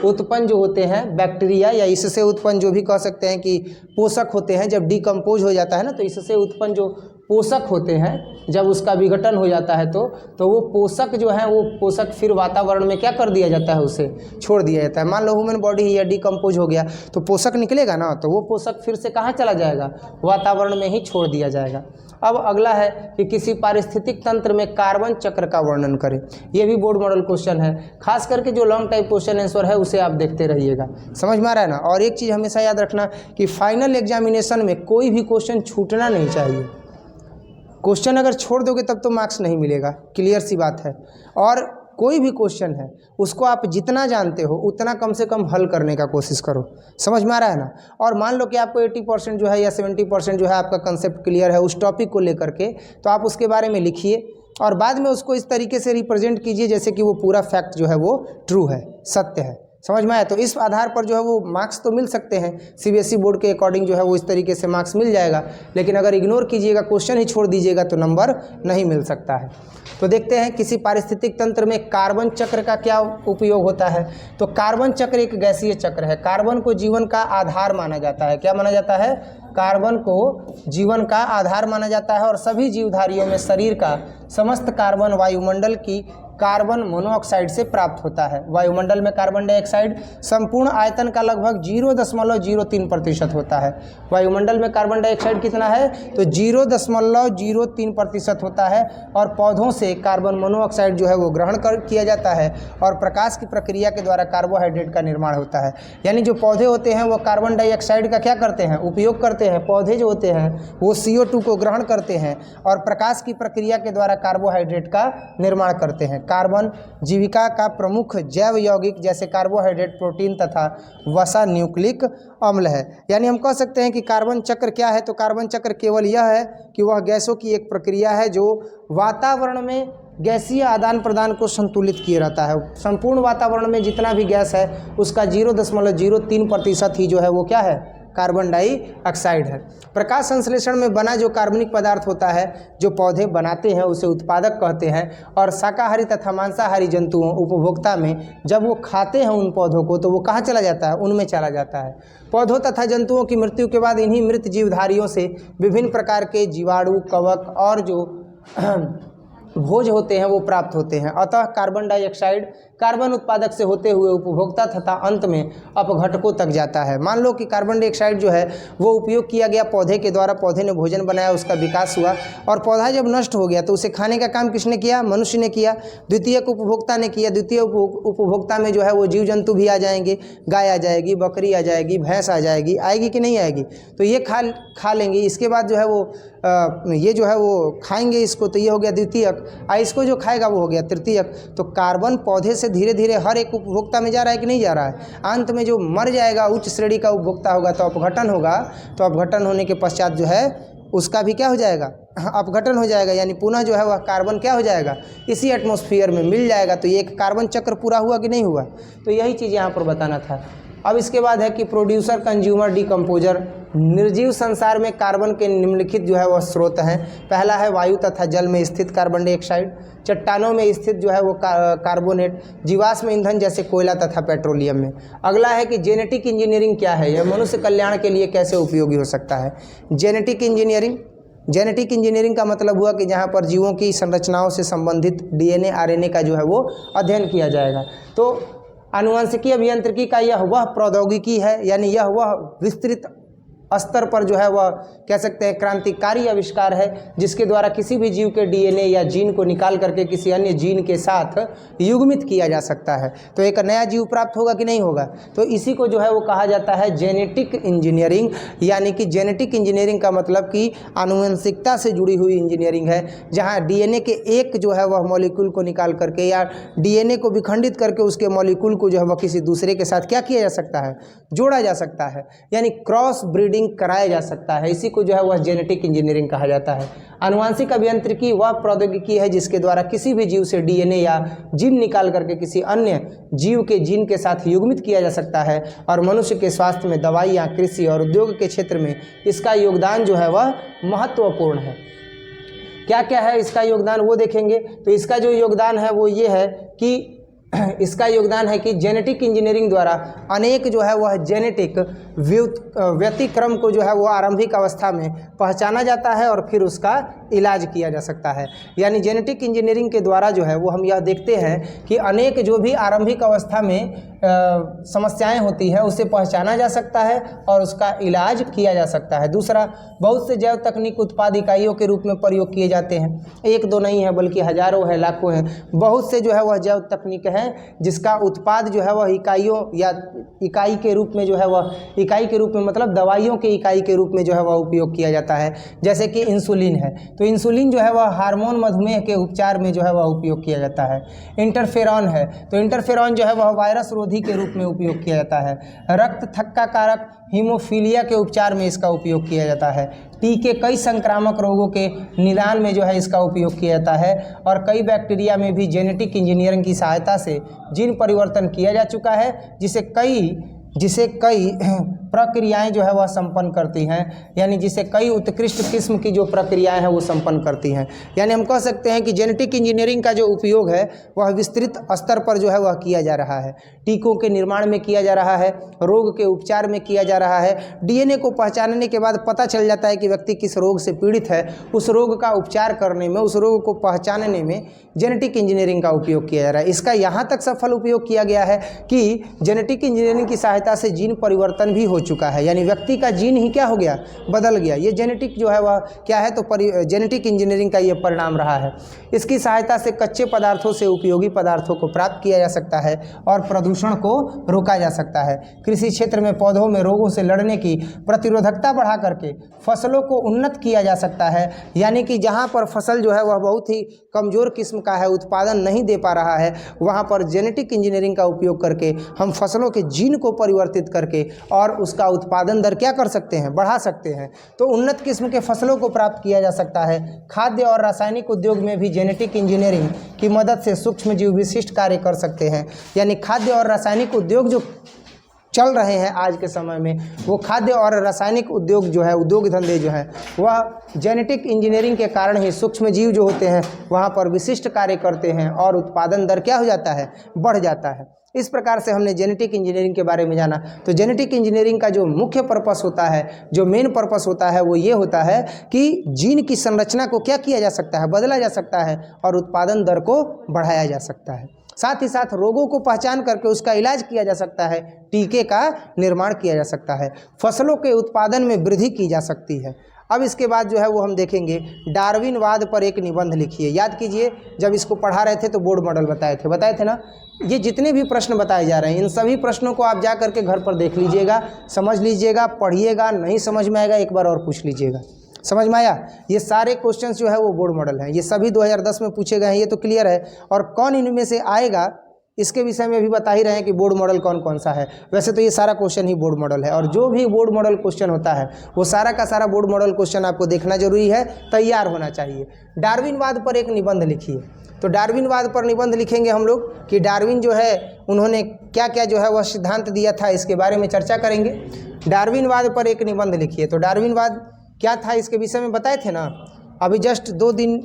[SPEAKER 1] उत्पन्न जो होते हैं बैक्टीरिया या इससे उत्पन्न जो भी कह सकते हैं कि पोषक होते हैं, जब डिकम्पोज हो जाता है ना, तो इससे उत्पन्न जो पोषक होते हैं जब उसका विघटन हो जाता है तो वो पोषक जो है वो पोषक फिर वातावरण में क्या कर दिया जाता है, उसे छोड़ दिया जाता है। मान लो ह्यूमन बॉडी ही डिकम्पोज हो गया तो पोषक निकलेगा ना, तो वो पोषक फिर से कहाँ चला जाएगा, वातावरण में ही छोड़ दिया जाएगा। अब अगला है कि किसी पारिस्थितिक तंत्र में कार्बन चक्र का वर्णन करें। ये भी बोर्ड मॉडल क्वेश्चन है, खास करके जो लॉन्ग टाइप क्वेश्चन आंसर है उसे आप देखते रहिएगा। समझ में आ रहा है ना। और एक चीज़ हमेशा याद रखना कि फाइनल एग्जामिनेशन में कोई भी क्वेश्चन छूटना नहीं चाहिए। क्वेश्चन अगर छोड़ दोगे तब तो मार्क्स नहीं मिलेगा, क्लियर सी बात है। और कोई भी क्वेश्चन है उसको आप जितना जानते हो उतना कम से कम हल करने का कोशिश करो। समझ में आ रहा है ना। और मान लो कि आपको 80% जो है या 70% जो है आपका कंसेप्ट क्लियर है उस टॉपिक को लेकर के, तो आप उसके बारे में लिखिए और बाद में उसको इस तरीके से रिप्रेजेंट कीजिए जैसे कि वो पूरा फैक्ट जो है वो ट्रू है, सत्य है। समझ में आया। तो इस आधार पर जो है वो मार्क्स तो मिल सकते हैं, सीबीएसई बोर्ड के अकॉर्डिंग जो है वो इस तरीके से मार्क्स मिल जाएगा। लेकिन अगर इग्नोर कीजिएगा, क्वेश्चन ही छोड़ दीजिएगा तो नंबर नहीं मिल सकता है। तो देखते हैं किसी पारिस्थितिक तंत्र में कार्बन चक्र का क्या उपयोग होता है। तो कार्बन चक्र एक गैसीय चक्र है। कार्बन को जीवन का आधार माना जाता है। क्या माना जाता है, कार्बन को जीवन का आधार माना जाता है। और सभी जीवधारियों में शरीर का समस्त कार्बन वायुमंडल की कार्बन मोनोऑक्साइड से प्राप्त होता है। वायुमंडल में कार्बन डाइऑक्साइड संपूर्ण आयतन का लगभग 0.03% होता है। वायुमंडल में कार्बन डाइऑक्साइड कितना है, तो 0.03% होता है। और पौधों से कार्बन मोनोऑक्साइड जो है वो ग्रहण किया जाता है और प्रकाश की प्रक्रिया के द्वारा कार्बोहाइड्रेट का निर्माण होता है। यानी जो पौधे होते हैं वो कार्बन डाइऑक्साइड का क्या करते हैं, उपयोग करते हैं। पौधे जो होते हैं वो CO2 को ग्रहण करते हैं और प्रकाश की प्रक्रिया के द्वारा कार्बोहाइड्रेट का निर्माण करते हैं। कार्बन जीविका का प्रमुख जैव यौगिक जैसे कार्बोहाइड्रेट, प्रोटीन तथा वसा न्यूक्लिक अम्ल है। यानी हम कह सकते हैं कि कार्बन चक्र क्या है, तो कार्बन चक्र केवल यह है कि वह गैसों की एक प्रक्रिया है जो वातावरण में गैसीय आदान प्रदान को संतुलित किए रहता है। संपूर्ण वातावरण में जितना भी गैस है उसका 0.03% ही जो है वो क्या है, कार्बन डाइऑक्साइड है। प्रकाश संश्लेषण में बना जो कार्बनिक पदार्थ होता है जो पौधे बनाते हैं उसे उत्पादक कहते हैं। और शाकाहारी तथा मांसाहारी जंतुओं उपभोक्ता में जब वो खाते हैं उन पौधों को तो वो कहाँ चला जाता है, उनमें चला जाता है। पौधों तथा जंतुओं की मृत्यु के बाद इन्हीं मृत जीवधारियों से विभिन्न प्रकार के जीवाणु, कवक और जो भोज होते हैं वो प्राप्त होते हैं। अतः कार्बन डाइऑक्साइड कार्बन उत्पादक से होते हुए उपभोक्ता तथा अंत में अपघटकों तक जाता है। मान लो कि कार्बन डाइऑक्साइड जो है वो उपयोग किया गया पौधे के द्वारा, पौधे ने भोजन बनाया, उसका विकास हुआ और पौधा जब नष्ट हो गया तो उसे खाने का काम किसने किया? मनुष्य ने किया, द्वितीयक उपभोक्ता ने किया। द्वितीय उपभोक्ता में जो है वो जीव जंतु भी आ जाएंगे, गाय आ जाएगी, बकरी आ जाएगी, भैंस आ जाएगी, आएगी कि नहीं आएगी? तो ये खा लेंगे। इसके बाद जो है वो ये जो है वो खाएंगे इसको, तो ये हो गया द्वितीयक। इसको जो खाएगा वो हो गया तृतीयक। तो कार्बन पौधे से धीरे धीरे हर एक उपभोक्ता में जा रहा है कि नहीं जा रहा है? अंत में जो मर जाएगा, उच्च श्रेणी का उपभोक्ता होगा तो अपघटन होगा। तो अपघटन होने के पश्चात जो है उसका भी क्या हो जाएगा? अपघटन हो जाएगा, यानी पुनः जो है वह कार्बन क्या हो जाएगा? इसी एटमॉस्फेयर में मिल जाएगा। तो ये एक कार्बन चक्र पूरा हुआ कि नहीं हुआ? तो यही चीज़ यहाँ पर बताना था। अब इसके बाद है कि प्रोड्यूसर, कंज्यूमर, डिकम्पोजर। निर्जीव संसार में कार्बन के निम्नलिखित जो है वह स्रोत हैं। पहला है वायु तथा जल में स्थित कार्बन डाइऑक्साइड, चट्टानों में स्थित जो है वो कार्बोनेट, जीवाश्म ईंधन जैसे कोयला तथा पेट्रोलियम में। अगला है कि जेनेटिक इंजीनियरिंग क्या है, यह मनुष्य कल्याण के लिए कैसे उपयोगी हो सकता है? जेनेटिक इंजीनियरिंग का मतलब हुआ कि जहाँ पर जीवों की संरचनाओं से संबंधित डीएनए, आरएनए का जो है वो अध्ययन किया जाएगा। तो आनुवंशिकी अभियांत्रिकी का यह वह प्रौद्योगिकी है, यानी यह वह विस्तृत स्तर पर जो है वह कह सकते हैं क्रांतिकारी आविष्कार है, जिसके द्वारा किसी भी जीव के डीएनए या जीन को निकाल करके किसी अन्य जीन के साथ युग्मित किया जा सकता है। तो एक नया जीव प्राप्त होगा कि नहीं होगा? तो इसी को जो है वो कहा जाता है जेनेटिक इंजीनियरिंग। यानी कि जेनेटिक इंजीनियरिंग का मतलब कि आनुवंशिकता से जुड़ी हुई इंजीनियरिंग है, जहाँ डीएनए के एक जो है वह मॉलिक्यूल को निकाल करके या डीएनए को विखंडित करके उसके मॉलिक्यूल को जो है वह किसी दूसरे के साथ क्या किया जा सकता है? जोड़ा जा सकता है, यानी क्रॉस ब्रीडिंग कराया जा सकता है। इसी को जो है वह जेनेटिक इंजीनियरिंग कहा जाता है। आनुवंशिक अभियांत्रिकी वह प्रौद्योगिकी है जिसके द्वारा किसी भी जीव से डीएनए या जीन निकाल करके किसी अन्य जीव के जीन के साथ युग्मित किया जा सकता है और मनुष्य के स्वास्थ्य में, दवाइयाँ, कृषि और उद्योग के क्षेत्र में इसका योगदान जो है वह महत्वपूर्ण है। क्या क्या है इसका योगदान वो देखेंगे। तो इसका जो योगदान है वो ये है कि इसका योगदान है कि जेनेटिक इंजीनियरिंग द्वारा अनेक जो है वह जेनेटिक व्यतिक्रम को जो है वो आरंभिक अवस्था में पहचाना जाता है और फिर उसका इलाज किया जा सकता है। यानी जेनेटिक इंजीनियरिंग के द्वारा जो है वो हम यह देखते हैं कि अनेक जो भी आरंभिक अवस्था में समस्याएं होती हैं उसे पहचाना जा सकता है और उसका इलाज किया जा सकता है। दूसरा, बहुत से जैव तकनीक उत्पाद इकाइयों के रूप में प्रयोग किए जाते हैं। एक दो नहीं है बल्कि हजारों है, लाखों हैं। बहुत से जो है वह जैव तकनीक हैं जिसका उत्पाद जो है वह इकाइयों या इकाई के रूप में जो है वह इकाई के रूप में मतलब दवाइयों के इकाई के रूप में जो है वह उपयोग किया जाता है। जैसे कि इंसुलिन है, तो इंसुलिन जो है वह हार्मोन मधुमेह के उपचार में जो है वह उपयोग किया जाता है। इंटरफेरॉन है, तो इंटरफेरॉन जो है वह वायरस रोधी के रूप में उपयोग किया जाता है। रक्त थक्का कारक हीमोफीलिया के उपचार में इसका उपयोग किया जाता है। टीके कई संक्रामक रोगों के निदान में जो है इसका उपयोग किया जाता है और कई बैक्टीरिया में भी जेनेटिक इंजीनियरिंग की सहायता से जीन परिवर्तन किया जा चुका है, जिसे कई प्रक्रियाएं जो है वह संपन्न करती हैं, यानी जिसे कई उत्कृष्ट किस्म की जो प्रक्रियाएं हैं वो संपन्न करती हैं। यानी हम कह सकते हैं कि जेनेटिक इंजीनियरिंग का जो उपयोग है वह विस्तृत स्तर पर जो है वह किया जा रहा है। टीकों के निर्माण में किया जा रहा है, रोग के उपचार में किया जा रहा है। डीएनए को पहचानने के बाद पता चल जाता है कि व्यक्ति किस रोग से पीड़ित है, उस रोग का उपचार करने में, उस रोग को पहचानने में जेनेटिक इंजीनियरिंग का उपयोग किया जा रहा है। इसका यहाँ तक सफल उपयोग किया गया है कि जेनेटिक इंजीनियरिंग की सहायता से जीन परिवर्तन भी हो चुका है, यानी व्यक्ति का जीन ही क्या हो गया? बदल गया। ये जेनेटिक जो है वह क्या है? तो जेनेटिक इंजीनियरिंग का ये परिणाम रहा है। इसकी सहायता से कच्चे पदार्थों से उपयोगी पदार्थों को प्राप्त किया जा सकता है और प्रदूषण को रोका जा सकता है। कृषि क्षेत्र में पौधों में रोगों से लड़ने की प्रतिरोधकता बढ़ा करके फसलों को उन्नत किया जा सकता है, यानी कि जहाँ पर फसल जो है वह बहुत ही कमज़ोर किस्म का है, उत्पादन नहीं दे पा रहा है, वहाँ पर जेनेटिक इंजीनियरिंग का उपयोग करके हम फसलों के जीन को परिवर्तित करके और उसका उत्पादन दर क्या कर सकते हैं? बढ़ा सकते हैं। तो उन्नत किस्म के फसलों को प्राप्त किया जा सकता है। खाद्य और रासायनिक उद्योग में भी जेनेटिक इंजीनियरिंग की मदद से सूक्ष्म जीव विशिष्ट कार्य कर सकते हैं। यानी खाद्य और रासायनिक उद्योग जो चल रहे हैं आज के समय में, वो खाद्य और रासायनिक उद्योग जो है, उद्योग धंधे जो हैं, वह जेनेटिक इंजीनियरिंग के कारण ही सूक्ष्म जीव जो होते हैं वहाँ पर विशिष्ट कार्य करते हैं और उत्पादन दर क्या हो जाता है? बढ़ जाता है। इस प्रकार से हमने जेनेटिक इंजीनियरिंग के बारे में जाना। तो जेनेटिक इंजीनियरिंग का जो मुख्य पर्पस होता है, जो मेन पर्पस होता है, वो ये होता है कि जीन की संरचना को क्या किया जा सकता है? बदला जा सकता है और उत्पादन दर को बढ़ाया जा सकता है। साथ ही साथ रोगों को पहचान करके उसका इलाज किया जा सकता है, टीके का निर्माण किया जा सकता है, फसलों के उत्पादन में वृद्धि की जा सकती है। अब इसके बाद जो है वो हम देखेंगे डार्विनवाद पर एक निबंध लिखिए। याद कीजिए जब इसको पढ़ा रहे थे तो बोर्ड मॉडल बताए थे ना। ये जितने भी प्रश्न बताए जा रहे हैं इन सभी प्रश्नों को आप जा करके घर पर देख लीजिएगा, समझ लीजिएगा, पढ़िएगा, नहीं समझ में आएगा एक बार और पूछ लीजिएगा। समझ में आया? ये सारे क्वेश्चंस जो है वो बोर्ड मॉडल हैं, ये सभी 2010 में पूछे गए हैं, ये तो क्लियर है। और कौन इनमें से आएगा इसके विषय में भी बता ही रहे हैं कि बोर्ड मॉडल कौन कौन सा है। वैसे तो ये सारा क्वेश्चन ही बोर्ड मॉडल है, और जो भी बोर्ड मॉडल क्वेश्चन होता है वो सारा का सारा बोर्ड मॉडल क्वेश्चन आपको देखना जरूरी है, तैयार होना चाहिए। डार्विनवाद पर एक निबंध लिखिए। तो डार्विनवाद पर निबंध लिखेंगे हम लोग कि डार्विन जो है उन्होंने क्या क्या जो है वह सिद्धांत दिया था, इसके बारे में चर्चा करेंगे। डार्विनवाद पर एक निबंध लिखिए। तो डार्विनवाद क्या था इसके विषय में बताए थे ना, अभी जस्ट दो दिन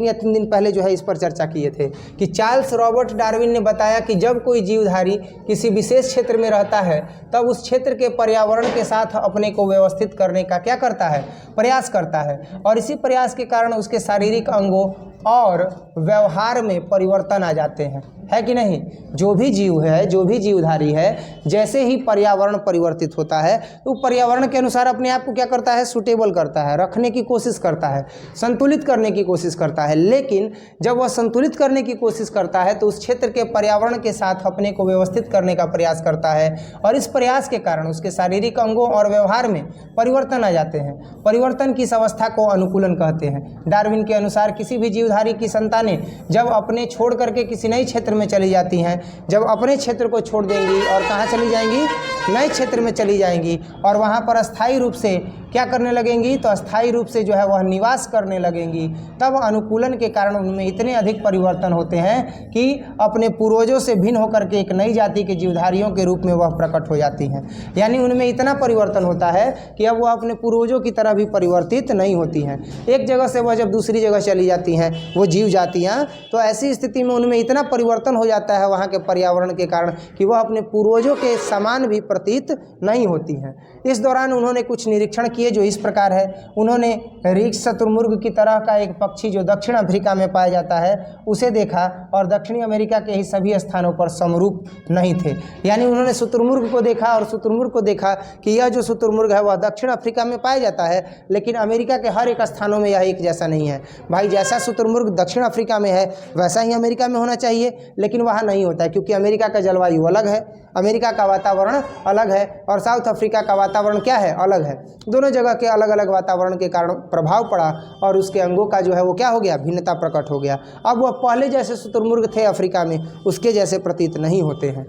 [SPEAKER 1] या 3 दिन पहले जो है इस पर चर्चा किए थे कि चार्ल्स रॉबर्ट डार्विन ने बताया कि जब कोई जीवधारी किसी विशेष क्षेत्र में रहता है तब उस क्षेत्र के पर्यावरण के साथ अपने को व्यवस्थित करने का क्या करता है, प्रयास करता है, और इसी प्रयास के कारण उसके शारीरिक अंगों और व्यवहार में परिवर्तन आ जाते हैं, है कि नहीं। जो भी जीव है, जो भी जीवधारी है, जैसे ही पर्यावरण परिवर्तित होता है तो पर्यावरण के अनुसार अपने आप को क्या करता है, सूटेबल करता है, रखने की कोशिश करता है, संतुलित करने की कोशिश करता है। लेकिन जब वह संतुलित करने की कोशिश करता है तो उस क्षेत्र के पर्यावरण के साथ अपने को व्यवस्थित करने का प्रयास करता है, और इस प्रयास के कारण उसके शारीरिक अंगों और व्यवहार में परिवर्तन आ जाते हैं। परिवर्तन की इस अवस्था को अनुकूलन कहते हैं। डार्विन के अनुसार किसी भी जीवधारी की संतानें जब अपने छोड़ करके किसी नए क्षेत्र में चली जाती हैं, जब अपने क्षेत्र को छोड़ देंगी और कहाँ चली जाएंगी, नए क्षेत्र में चली जाएंगी, और वहाँ पर अस्थायी रूप से क्या करने लगेंगी, तो अस्थायी रूप से जो है वह निवास करने लगेंगी, तब अनुकूलन के कारण उनमें इतने अधिक परिवर्तन होते हैं कि अपने पूर्वजों से भिन्न होकर के एक नई जाति के जीवधारियों के रूप में वह प्रकट हो जाती हैं। यानी उनमें इतना परिवर्तन होता है कि अब वह अपने पूर्वजों की तरह भी परिवर्तित नहीं होती हैं। एक जगह से वह जब दूसरी जगह चली जाती हैं वो जीव जातियाँ, तो ऐसी स्थिति में उनमें इतना परिवर्तन हो जाता है वहाँ के पर्यावरण के कारण कि वह अपने पूर्वजों के समान भी प्रतीत नहीं होती हैं। इस दौरान उन्होंने कुछ निरीक्षण किए जो इस प्रकार है। उन्होंने रीक्ष शुतुरमुर्ग की तरह का एक पक्षी जो दक्षिण अफ्रीका में पाया जाता है उसे देखा, और दक्षिणी अमेरिका के ही सभी स्थानों पर समरूप नहीं थे। यानी उन्होंने शुतुरमुर्ग को देखा और शुतुरमुर्ग को देखा कि यह जो शुतुरमुर्ग है वह दक्षिण अफ्रीका में पाया जाता है, लेकिन अमेरिका के हर एक स्थानों में यह एक जैसा नहीं है। भाई जैसा शुतुरमुर्ग दक्षिण अफ्रीका में है वैसा ही अमेरिका में होना चाहिए, लेकिन वहाँ नहीं होता है, क्योंकि अमेरिका का जलवायु अलग है, अमेरिका का वातावरण अलग है, और साउथ अफ्रीका का वातावरण क्या है, अलग है। दोनों जगह के अलग अलग वातावरण के कारण प्रभाव पड़ा और उसके अंगों का जो है वो क्या हो गया, भिन्नता प्रकट हो गया। अब वह पहले जैसे शुतुरमुर्ग थे अफ्रीका में उसके जैसे प्रतीत नहीं होते हैं।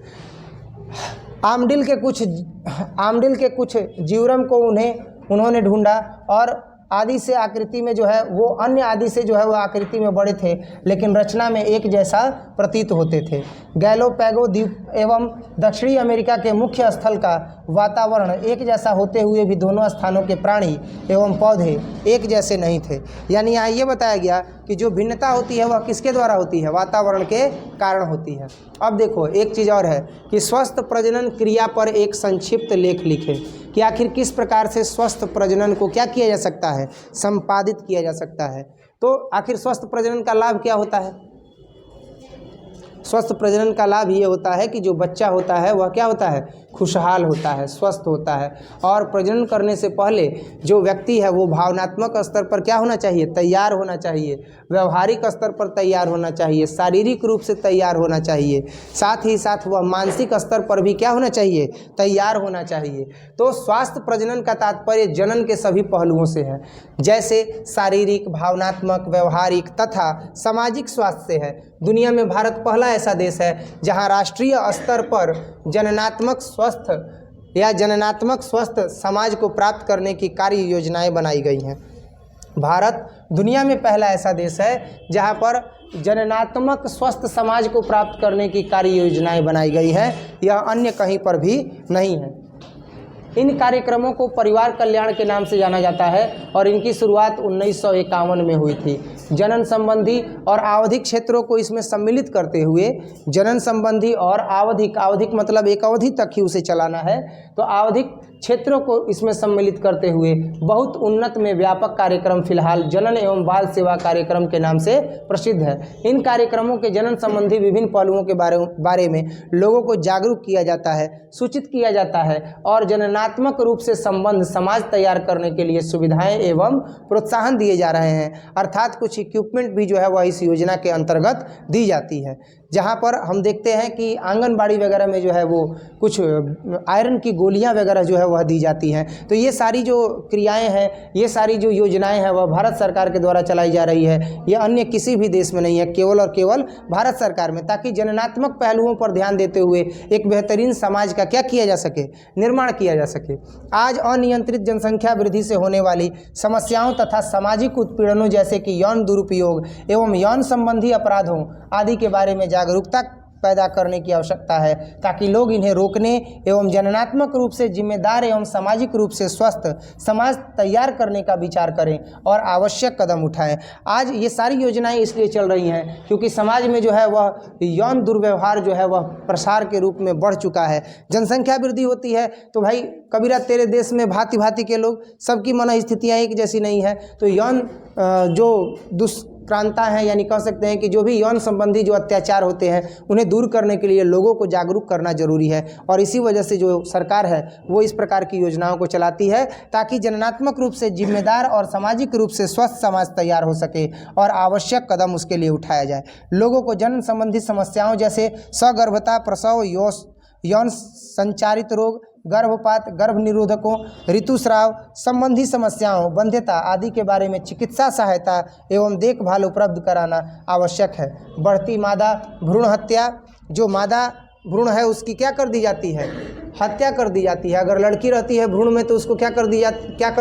[SPEAKER 1] आमडिल के कुछ जीवरम को उन्होंने ढूंढा, और आदि से आकृति में जो है वो अन्य आदि से जो है वो आकृति में बड़े थे, लेकिन रचना में एक जैसा प्रतीत होते थे। गैलोपैगो द्वीप एवं दक्षिणी अमेरिका के मुख्य स्थल का वातावरण एक जैसा होते हुए भी दोनों स्थानों के प्राणी एवं पौधे एक जैसे नहीं थे। यानी यहाँ ये बताया गया कि जो भिन्नता होती है वह किसके द्वारा होती है, वातावरण के कारण होती है। अब देखो एक चीज़ और है कि स्वस्थ प्रजनन क्रिया पर एक संक्षिप्त लेख लिखे कि आखिर किस प्रकार से स्वस्थ प्रजनन को क्या किया जा सकता है, संपादित किया जा सकता है। तो आखिर स्वस्थ प्रजनन का लाभ क्या होता है? स्वस्थ प्रजनन का लाभ ये होता है कि जो बच्चा होता है वह क्या होता है, खुशहाल होता है, स्वस्थ होता है, और प्रजनन करने से पहले जो व्यक्ति है वो भावनात्मक स्तर पर क्या होना चाहिए, तैयार होना चाहिए, व्यवहारिक स्तर पर तैयार होना चाहिए, शारीरिक रूप से तैयार होना चाहिए, साथ ही साथ वह मानसिक स्तर पर भी क्या होना चाहिए, तैयार होना चाहिए। तो स्वास्थ्य प्रजनन का तात्पर्य जनन के सभी पहलुओं से है, जैसे शारीरिक, भावनात्मक, व्यवहारिक तथा सामाजिक स्वास्थ्य से है। दुनिया में भारत पहला ऐसा देश है जहां राष्ट्रीय स्तर पर जननात्मक स्वस्थ समाज को प्राप्त करने की कार्य योजनाएं बनाई गई हैं। भारत दुनिया में पहला ऐसा देश है जहां पर जननात्मक स्वस्थ समाज को प्राप्त करने की कार्य योजनाएं बनाई गई हैं। यह अन्य कहीं पर भी नहीं है। इन कार्यक्रमों को परिवार कल्याण के नाम से जाना जाता है और इनकी शुरुआत 1951 में हुई थी। जनन संबंधी और आवधिक क्षेत्रों को इसमें सम्मिलित करते हुए जनन संबंधी और आवधिक मतलब एक अवधि तक ही उसे चलाना है, तो आवधिक क्षेत्रों को इसमें सम्मिलित करते हुए बहुत उन्नत में व्यापक कार्यक्रम फिलहाल जनन एवं बाल सेवा कार्यक्रम के नाम से प्रसिद्ध है। इन कार्यक्रमों के जनन संबंधी विभिन्न पहलुओं के बारे में लोगों को जागरूक किया जाता है, सूचित किया जाता है और जननात्मक रूप से संबंध समाज तैयार करने के लिए सुविधाएं एवं प्रोत्साहन दिए जा रहे हैं। अर्थात कुछ इक्विपमेंट भी जो है वह इस योजना के अंतर्गत दी जाती है, जहां पर हम देखते हैं कि आंगनबाड़ी वगैरह में जो है वो कुछ आयरन की गोलियां वगैरह जो है वह दी जाती हैं। तो ये सारी जो क्रियाएं हैं, ये सारी जो योजनाएं हैं वह भारत सरकार के द्वारा चलाई जा रही है। ये अन्य किसी भी देश में नहीं है, केवल और केवल भारत सरकार में, ताकि जननात्मक पहलुओं पर ध्यान देते हुए एक बेहतरीन समाज का क्या किया जा सके, निर्माण किया जा सके। आज अनियंत्रित जनसंख्या वृद्धि से होने वाली समस्याओं तथा सामाजिक उत्पीड़नों जैसे कि यौन दुरुपयोग एवं यौन संबंधी अपराधों आदि के बारे में जागरूकता पैदा करने की आवश्यकता है, ताकि लोग इन्हें रोकने एवं जननात्मक रूप से जिम्मेदार एवं सामाजिक रूप से स्वस्थ समाज तैयार करने का विचार करें और आवश्यक कदम उठाएं। आज ये सारी योजनाएं इसलिए चल रही हैं क्योंकि समाज में जो है वह यौन दुर्व्यवहार जो है वह प्रसार के रूप में बढ़ चुका है। जनसंख्या वृद्धि होती है तो भाई कबीरा तेरे देश में भांति भांति के लोग, सबकी मन स्थितियाँ एक जैसी नहीं है। तो यौन जो दुष्क्रांता हैं, यानी कह सकते हैं कि जो भी यौन संबंधी जो अत्याचार होते हैं उन्हें दूर करने के लिए लोगों को जागरूक करना जरूरी है। और इसी वजह से जो सरकार है वो इस प्रकार की योजनाओं को चलाती है, ताकि जननात्मक रूप से जिम्मेदार और सामाजिक रूप से स्वस्थ समाज तैयार हो सके और आवश्यक कदम उसके लिए उठाया जाए। लोगों को जन्म संबंधी समस्याओं जैसे सगर्भता, प्रसव, यौन संचारित रोग, गर्भपात, गर्भ निरोधकों, ऋतुस्राव संबंधी समस्याओं, बंध्यता आदि के बारे में चिकित्सा सहायता एवं देखभाल उपलब्ध कराना आवश्यक है। बढ़ती मादा भ्रूण हत्या, जो मादा भ्रूण है उसकी क्या कर दी जाती है, हत्या कर दी जाती है। अगर लड़की रहती है भ्रूण में तो उसको क्या कर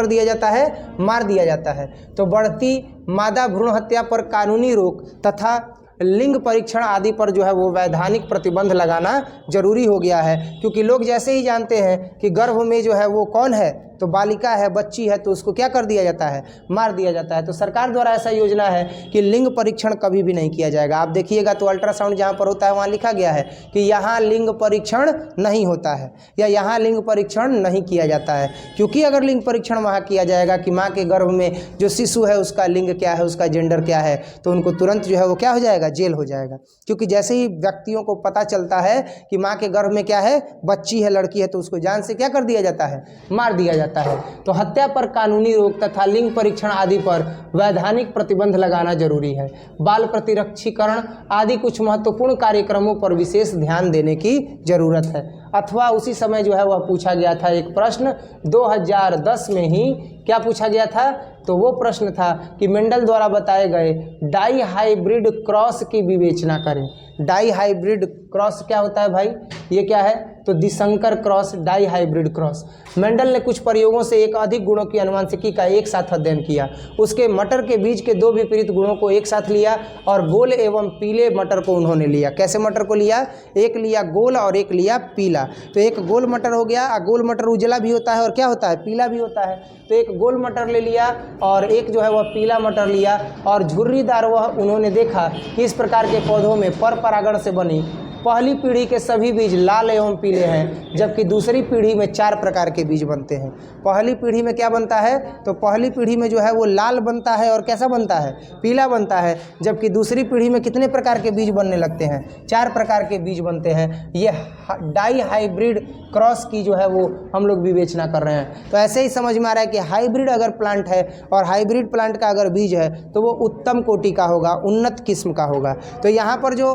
[SPEAKER 1] दिया जाता है, मार दिया जाता है। तो बढ़ती मादा भ्रूण हत्या पर कानूनी रोक तथा लिंग परीक्षण आदि पर जो है वो वैधानिक प्रतिबंध लगाना जरूरी हो गया है, क्योंकि लोग जैसे ही जानते हैं कि गर्भ में जो है वो कौन है, तो बालिका है, बच्ची है, तो उसको क्या कर दिया जाता है, मार दिया जाता है। तो सरकार द्वारा ऐसा योजना है कि लिंग परीक्षण कभी भी नहीं किया जाएगा। आप देखिएगा तो अल्ट्रासाउंड जहाँ पर होता है वहाँ लिखा गया है कि यहाँ लिंग परीक्षण नहीं होता है या यहाँ लिंग परीक्षण नहीं किया जाता है, क्योंकि अगर लिंग परीक्षण वहाँ किया जाएगा कि माँ के गर्भ में जो शिशु है उसका लिंग क्या है, उसका जेंडर क्या है, तो उनको तुरंत जो है वो क्या हो जाएगा, जेल हो जाएगा। क्योंकि जैसे ही व्यक्तियों को पता चलता है कि माँ के गर्भ में क्या है, बच्ची है, लड़की है, तो उसको जान से क्या कर दिया जाता है, मार दिया जाता है। तो हत्या पर कानूनी रोक तथा लिंग परीक्षण आदि पर वैधानिक प्रतिबंध लगाना जरूरी है। बाल प्रतिरक्षीकरण आदि कुछ महत्वपूर्ण कार्यक्रमों पर विशेष ध्यान देने की जरूरत है। अथवा उसी समय जो है वह पूछा गया था एक प्रश्न 2010 में ही, क्या पूछा गया था, तो वो प्रश्न था कि मेंडल द्वारा बताए गए डाई हाइब्रिड क्रॉस की विवेचना करें। डाई हाइब्रिड क्रॉस क्या होता है भाई, ये क्या है, तो दिसंकर cross, dihybrid cross. Mendel ने कुछ प्रयोगों से एक अधिक गुणों की अनुवांशिकी का एक साथ अध्ययन किया। उसके मटर के बीज के दो विपरीत गुणों को एक साथ लिया और गोल एवं पीले मटर को उन्होंने लिया। कैसे मटर को लिया, एक लिया गोल और एक लिया पीला। तो एक गोल मटर हो गया, गोल मटर उजला भी होता है और क्या होता है, पीला भी होता है। तो एक गोल मटर ले लिया और एक जो है वह पीला मटर लिया, और झुर्रीदार वह उन्होंने देखा कि इस प्रकार के पौधों में पर परागण से बनी पहली पीढ़ी के सभी बीज लाल एवं पीले हैं, जबकि दूसरी पीढ़ी में 4 प्रकार के बीज बनते हैं। पहली पीढ़ी में क्या बनता है, तो पहली पीढ़ी में जो है वो लाल बनता है और कैसा बनता है, पीला बनता है, जबकि दूसरी पीढ़ी में कितने प्रकार के बीज बनने लगते हैं, 4 प्रकार के बीज बनते हैं। ये डाई हाइब्रिड क्रॉस की जो है वो हम लोग विवेचना कर रहे हैं। तो ऐसे ही समझ में आ रहा है कि हाइब्रिड अगर प्लांट है और हाइब्रिड प्लांट का अगर बीज है तो वो उत्तम कोटि का होगा, उन्नत किस्म का होगा। तो यहाँ पर जो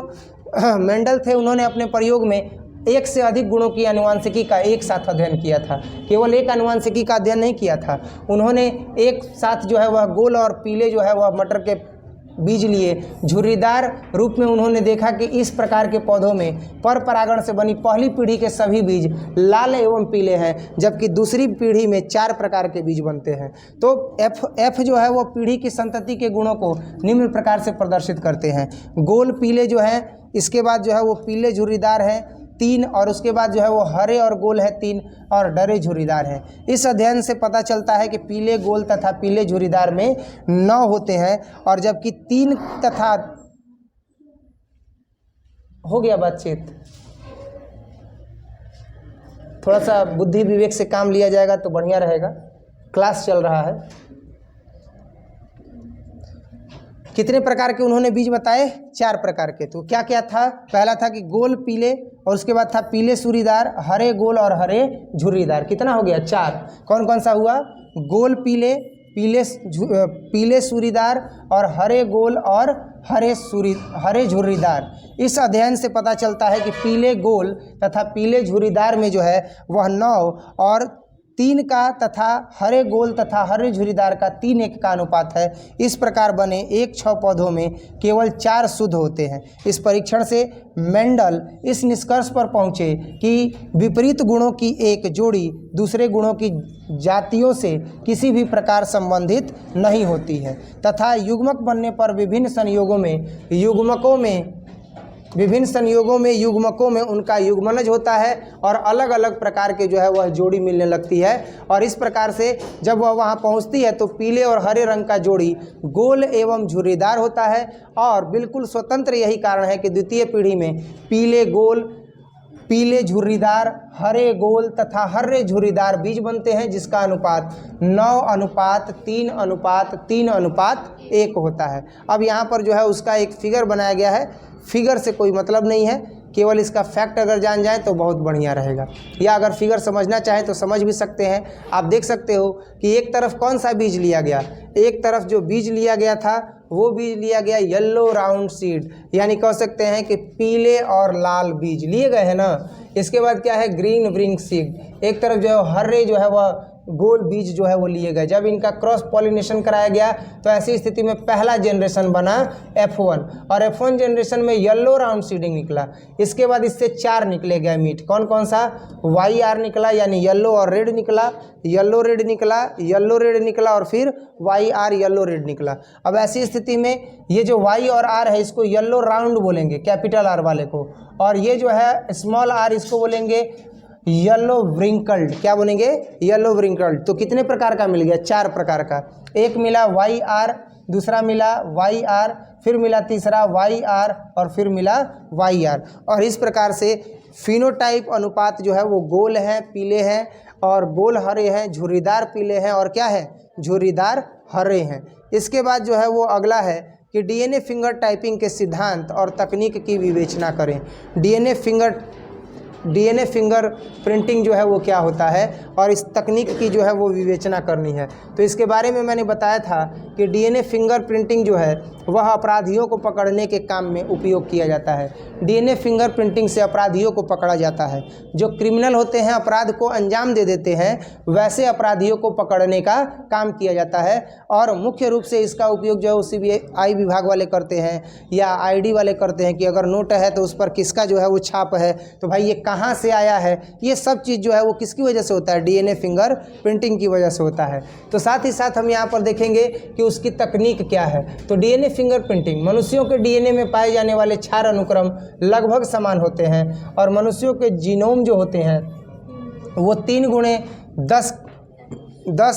[SPEAKER 1] मेंडल थे उन्होंने अपने प्रयोग में एक से अधिक गुणों की आनुवंशिकी का एक साथ अध्ययन किया था। केवल एक आनुवंशिकी का अध्ययन नहीं किया था, उन्होंने एक साथ जो है वह गोल और पीले जो है वह मटर के बीज लिए। झुर्रीदार रूप में उन्होंने देखा कि इस प्रकार के पौधों में पर परागण से बनी पहली पीढ़ी के सभी बीज लाल एवं पीले हैं, जबकि दूसरी पीढ़ी में 4 प्रकार के बीज बनते हैं। तो एफ जो है वो पीढ़ी की संतति के गुणों को निम्न प्रकार से प्रदर्शित करते हैं। गोल पीले जो है, इसके बाद जो है वो पीले झुर्रीदार हैं 3, और उसके बाद जो है वो हरे और गोल है 3, और डरे झुर्रीदार हैं। इस अध्ययन से पता चलता है कि पीले गोल तथा पीले झुर्रीदार में 9 होते हैं, और जबकि 3 तथा हो गया बातचीत, थोड़ा सा बुद्धि विवेक से काम लिया जाएगा तो बढ़िया रहेगा। क्लास चल रहा है। कितने प्रकार के उन्होंने बीज बताए? 4 प्रकार के। तो क्या क्या था? पहला था कि गोल पीले, और उसके बाद था पीले सूरीदार, हरे गोल और हरे झुर्रीदार। कितना हो गया? 4। कौन कौन सा हुआ? गोल पीले, पीले सूरीदार और हरे गोल और हरे झुर्रीदार। इस अध्ययन से पता चलता है कि पीले गोल तथा पीले झुर्रीदार में जो है वह 9 और 3 का तथा हरे गोल तथा हरे झुर्रीदार का 3:1 का अनुपात है। इस प्रकार बने 1-6 पौधों में केवल 4 शुद्ध होते हैं। इस परीक्षण से मेंडल इस निष्कर्ष पर पहुँचे कि विपरीत गुणों की एक जोड़ी दूसरे गुणों की जातियों से किसी भी प्रकार संबंधित नहीं होती है तथा युग्मक बनने पर विभिन्न संयोगों में उनका युग्मनज होता है और अलग अलग प्रकार के जो है वह जोड़ी मिलने लगती है। और इस प्रकार से जब वह वहाँ पहुँचती है तो पीले और हरे रंग का जोड़ी गोल एवं झुर्रीदार होता है। और बिल्कुल स्वतंत्र यही कारण है कि द्वितीय पीढ़ी में पीले गोल, पीले झुर्रीदार, हरे गोल तथा हरे झुर्रीदार बीज बनते हैं, जिसका अनुपात 9:3:3:1 होता है। अब यहाँ पर जो है उसका एक फिगर बनाया गया है। फिगर से कोई मतलब नहीं है, केवल इसका फैक्ट अगर जान जाए तो बहुत बढ़िया रहेगा, या अगर फिगर समझना चाहें तो समझ भी सकते हैं। आप देख सकते हो कि एक तरफ कौन सा बीज लिया गया, एक तरफ जो बीज लिया गया था वो बीज लिया गया येलो राउंड सीड, यानी कह सकते हैं कि पीले और लाल बीज लिए गए हैं ना। इसके बाद क्या है? Green ring seed. एक तरफ जो है हरे जो है वह गोल बीज जो है वो लिए गए। जब इनका क्रॉस पॉलिनेशन कराया गया तो ऐसी स्थिति में पहला जनरेशन बना F1, और F1 जनरेशन में येलो राउंड सीडिंग निकला। इसके बाद इससे 4 निकले गए मीट। कौन कौन सा? YR निकला, यानी येलो और रेड निकला, येलो रेड निकला, येलो रेड निकला और फिर YR येलो रेड निकला। अब ऐसी स्थिति में ये जो Y और R है इसको येलो राउंड बोलेंगे, कैपिटल R वाले को, और ये जो है स्मॉल r इसको बोलेंगे येलो व्रिंकल्ड। क्या बोलेंगे? Yellow wrinkled. तो कितने प्रकार का मिल गया? 4 प्रकार का। एक मिला YR, दूसरा मिला YR, फिर मिला तीसरा YR और फिर मिला YR। और इस प्रकार से फिनोटाइप अनुपात जो है वो गोल है, पीले हैं, और गोल हरे हैं, झुर्रीदार पीले हैं, और क्या है? झुर्रीदार हरे हैं। इसके बाद जो है वो अगला है कि डीएनए फिंगर टाइपिंग के सिद्धांत और तकनीक की विवेचना करें। डीएनए फिंगर प्रिंटिंग जो है वो क्या होता है और इस तकनीक की जो है वो विवेचना करनी है। तो इसके बारे में मैंने बताया था कि डीएनए फिंगर प्रिंटिंग जो है वह अपराधियों को पकड़ने के काम में उपयोग किया जाता है। डीएनए फिंगर प्रिंटिंग से अपराधियों को पकड़ा जाता है। जो क्रिमिनल होते हैं, अपराध को अंजाम दे देते हैं, वैसे अपराधियों को पकड़ने का काम किया जाता है। और मुख्य रूप से इसका उपयोग जो है सीबीआई विभाग वाले करते हैं या आईडी वाले करते हैं कि अगर नोट है तो उस पर किसका जो है वो छाप है, तो भाई ये कहाँ से आया है, ये सब चीज़ जो है वो किसकी वजह से होता है? डीएनए फिंगर प्रिंटिंग की वजह से होता है। तो साथ ही साथ हम यहाँ पर देखेंगे कि उसकी तकनीक क्या है। तो डीएनए फिंगर प्रिंटिंग, मनुष्यों के डीएनए में पाए जाने वाले 4 अनुक्रम लगभग समान होते हैं, और मनुष्यों के जीनोम जो होते हैं वो 3x10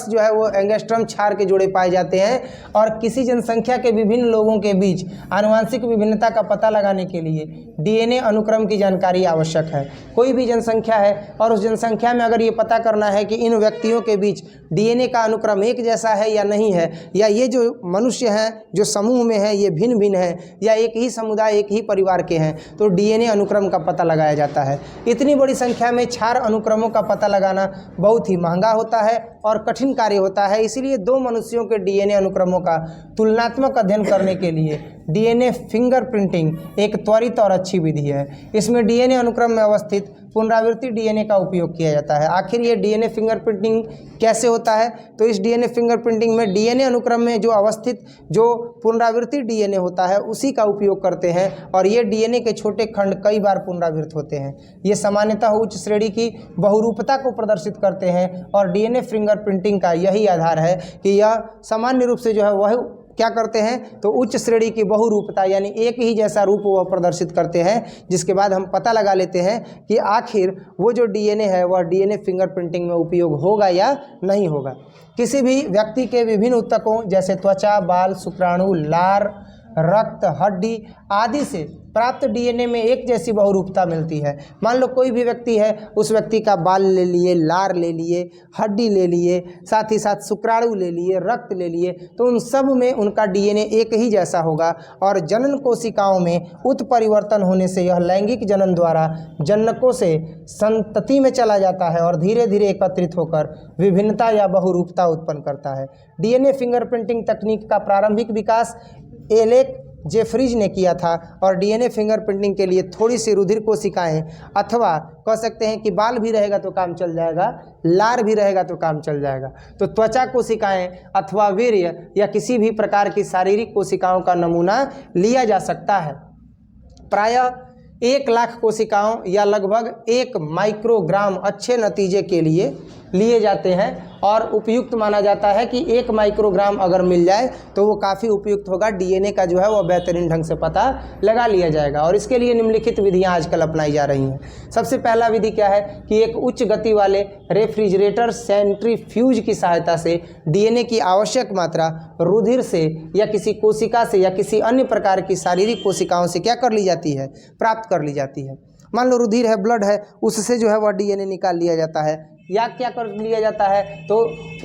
[SPEAKER 1] जो है वो एंगस्ट्रम क्षार के जोड़े पाए जाते हैं। और किसी जनसंख्या के विभिन्न लोगों के बीच आनुवंशिक विभिन्नता का पता लगाने के लिए डीएनए अनुक्रम की जानकारी आवश्यक है। कोई भी जनसंख्या है और उस जनसंख्या में अगर ये पता करना है कि इन व्यक्तियों के बीच डीएनए का अनुक्रम एक जैसा है या नहीं है, या ये जो मनुष्य हैं जो समूह में हैं ये भिन्न भिन्न हैं, या एक ही समुदाय एक ही परिवार के हैं, तो डीएनए अनुक्रम का पता लगाया जाता है। इतनी बड़ी संख्या में 4 अनुक्रमों का पता लगाना बहुत ही महंगा होता है और कठिन कार्य होता है। इसीलिए 2 मनुष्यों के डीएनए अनुक्रमों का तुलनात्मक अध्ययन करने के लिए डीएनए फिंगर प्रिंटिंग एक त्वरित और अच्छी विधि है। इसमें डीएनए अनुक्रम में अवस्थित पुनरावृत्ति डीएनए का उपयोग किया जाता है। आखिर ये डीएनए फिंगर प्रिंटिंग कैसे होता है? तो इस डीएनए फिंगर प्रिंटिंग में डीएनए अनुक्रम में जो अवस्थित जो पुनरावृत्ति डीएनए होता है उसी का उपयोग करते हैं, और ये डीएनए के छोटे खंड कई बार पुनरावृत्त होते हैं। ये सामान्यतः उच्च श्रेणी की बहुरूपता को प्रदर्शित करते हैं, और डीएनए फिंगर प्रिंटिंग का यही आधार है कि यह सामान्य रूप से जो है वह क्या करते हैं, तो उच्च श्रेणी की बहुरूपता यानी एक ही जैसा रूप वह प्रदर्शित करते हैं, जिसके बाद हम पता लगा लेते हैं कि आखिर वो जो डीएनए है वह डीएनए फिंगर प्रिंटिंग में उपयोग होगा या नहीं होगा। किसी भी व्यक्ति के विभिन्न ऊतकों जैसे त्वचा, बाल, शुक्राणु, लार, रक्त, हड्डी आदि से प्राप्त डीएनए में एक जैसी बहुरूपता मिलती है। मान लो कोई भी व्यक्ति है, उस व्यक्ति का बाल ले लिए, लार ले लिए, हड्डी ले लिए, साथ ही साथ शुक्राणु ले लिए, रक्त ले लिए, तो उन सब में उनका डीएनए एक ही जैसा होगा। और जनन कोशिकाओं में उत्परिवर्तन होने से यह लैंगिक जनन द्वारा जनकों से संतति में चला जाता है और धीरे धीरे एकत्रित होकर विभिन्नता या बहुरूपता उत्पन्न करता है। डीएनए फिंगरप्रिंटिंग तकनीक का प्रारंभिक विकास एलेक जेफरीज ने किया था और डीएनए फिंगरप्रिंटिंग के लिए थोड़ी सी रुधिर कोशिकाएं अथवा कह सकते हैं कि बाल भी रहेगा तो काम चल जाएगा, लार भी रहेगा तो काम चल जाएगा, तो त्वचा कोशिकाएं अथवा वीर्य या किसी भी प्रकार की शारीरिक कोशिकाओं का नमूना लिया जा सकता है। प्रायः 1 लाख कोशिकाओं या लगभग 1 माइक्रोग्राम अच्छे नतीजे के लिए लिए जाते हैं और उपयुक्त माना जाता है कि 1 माइक्रोग्राम अगर मिल जाए तो वो काफ़ी उपयुक्त होगा। डीएनए का जो है वो बेहतरीन ढंग से पता लगा लिया जाएगा और इसके लिए निम्नलिखित विधियां आजकल अपनाई जा रही हैं। सबसे पहला विधि क्या है कि एक उच्च गति वाले रेफ्रिजरेटर सेंट्रीफ्यूज की सहायता से डीएनए की आवश्यक मात्रा रुधिर से या किसी कोशिका से या किसी अन्य प्रकार की शारीरिक कोशिकाओं से क्या कर ली जाती है, प्राप्त कर ली जाती है। मान लो रुधिर है, ब्लड है, उससे जो है वह डीएनए निकाल लिया जाता है या क्या कर लिया जाता है तो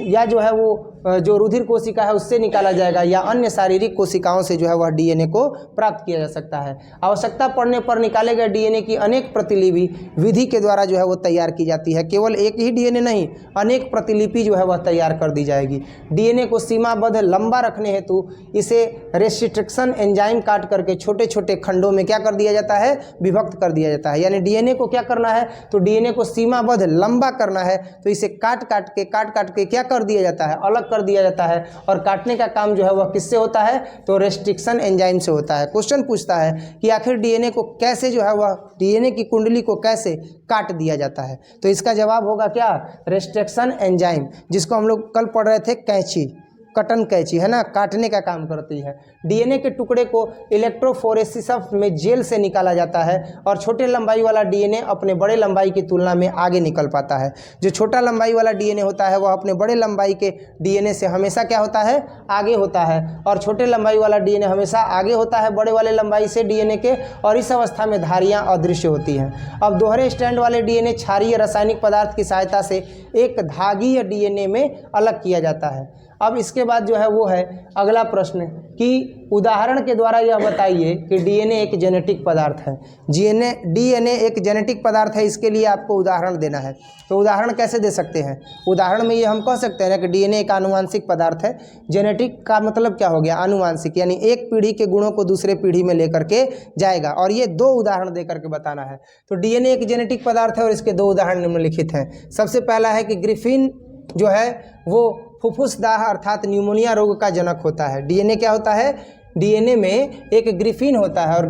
[SPEAKER 1] या जो है वो जो रुधिर कोशिका है उससे निकाला जाएगा या अन्य शारीरिक कोशिकाओं से जो है वह डीएनए को प्राप्त किया जा सकता है। आवश्यकता पड़ने पर निकाले गए डीएनए की अनेक प्रतिलिपि विधि के द्वारा जो है वो तैयार की जाती है। केवल एक ही डीएनए नहीं, अनेक प्रतिलिपि जो है वह तैयार कर दी जाएगी। डीएनए को सीमाबद्ध लंबा रखने हेतु इसे रेस्ट्रिक्शन एंजाइम काट करके छोटे छोटे खंडों में क्या कर दिया जाता है, विभक्त कर दिया जाता है। यानी डीएनए को क्या करना है तो डीएनए को सीमाबद्ध लंबा करना है तो इसे काट काट के क्या कर दिया जाता है, अलग कर दिया जाता है। और काटने का काम जो है वह किससे होता है तो रेस्ट्रिक्शन एंजाइम से होता है। क्वेश्चन पूछता है कि आखिर डीएनए को कैसे जो है वह डीएनए की कुंडली को कैसे काट दिया जाता है, तो इसका जवाब होगा क्या, रेस्ट्रिक्शन एंजाइम, जिसको हम लोग कल पढ़ रहे थे कैंची, कटन कैंची है ना, काटने का काम करती है। डीएनए के टुकड़े को इलेक्ट्रोफोरेसिस में जेल से निकाला जाता है और छोटे लंबाई वाला डीएनए अपने बड़े लंबाई की तुलना में आगे निकल पाता है। जो छोटा लंबाई वाला डीएनए होता है वह अपने बड़े लंबाई के डीएनए से हमेशा क्या होता है, आगे होता है, और छोटे लंबाई वाला डीएनए हमेशा आगे होता है बड़े वाले लंबाई से डीएनए के, और इस अवस्था में धारियाँ अदृश्य होती हैं। अब दोहरे स्ट्रैंड वाले डीएनए क्षारीय रासायनिक पदार्थ की सहायता से एक धागीय डीएनए में अलग किया जाता है। अब इसके बाद जो है वो है अगला प्रश्न कि उदाहरण के द्वारा यह बताइए कि डीएनए एक जेनेटिक पदार्थ है। डीएनए एक जेनेटिक पदार्थ है, इसके लिए आपको उदाहरण देना है। तो उदाहरण कैसे दे सकते हैं, उदाहरण में ये हम कह सकते हैं ना कि डीएनए एक आनुवांशिक पदार्थ है। जेनेटिक का मतलब क्या हो गया, आनुवांशिक, यानी एक पीढ़ी के गुणों को दूसरे पीढ़ी में लेकर के जाएगा, और ये 2 उदाहरण दे करके बताना है। तो डीएनए एक जेनेटिक पदार्थ है और इसके 2 उदाहरण निम्नलिखित हैं। सबसे पहला है कि ग्रिफिन जो है वो फुफ्फुसदाह अर्थात न्यूमोनिया रोग का जनक होता है। डीएनए क्या होता है, डीएनए में एक ग्रिफिन होता है, और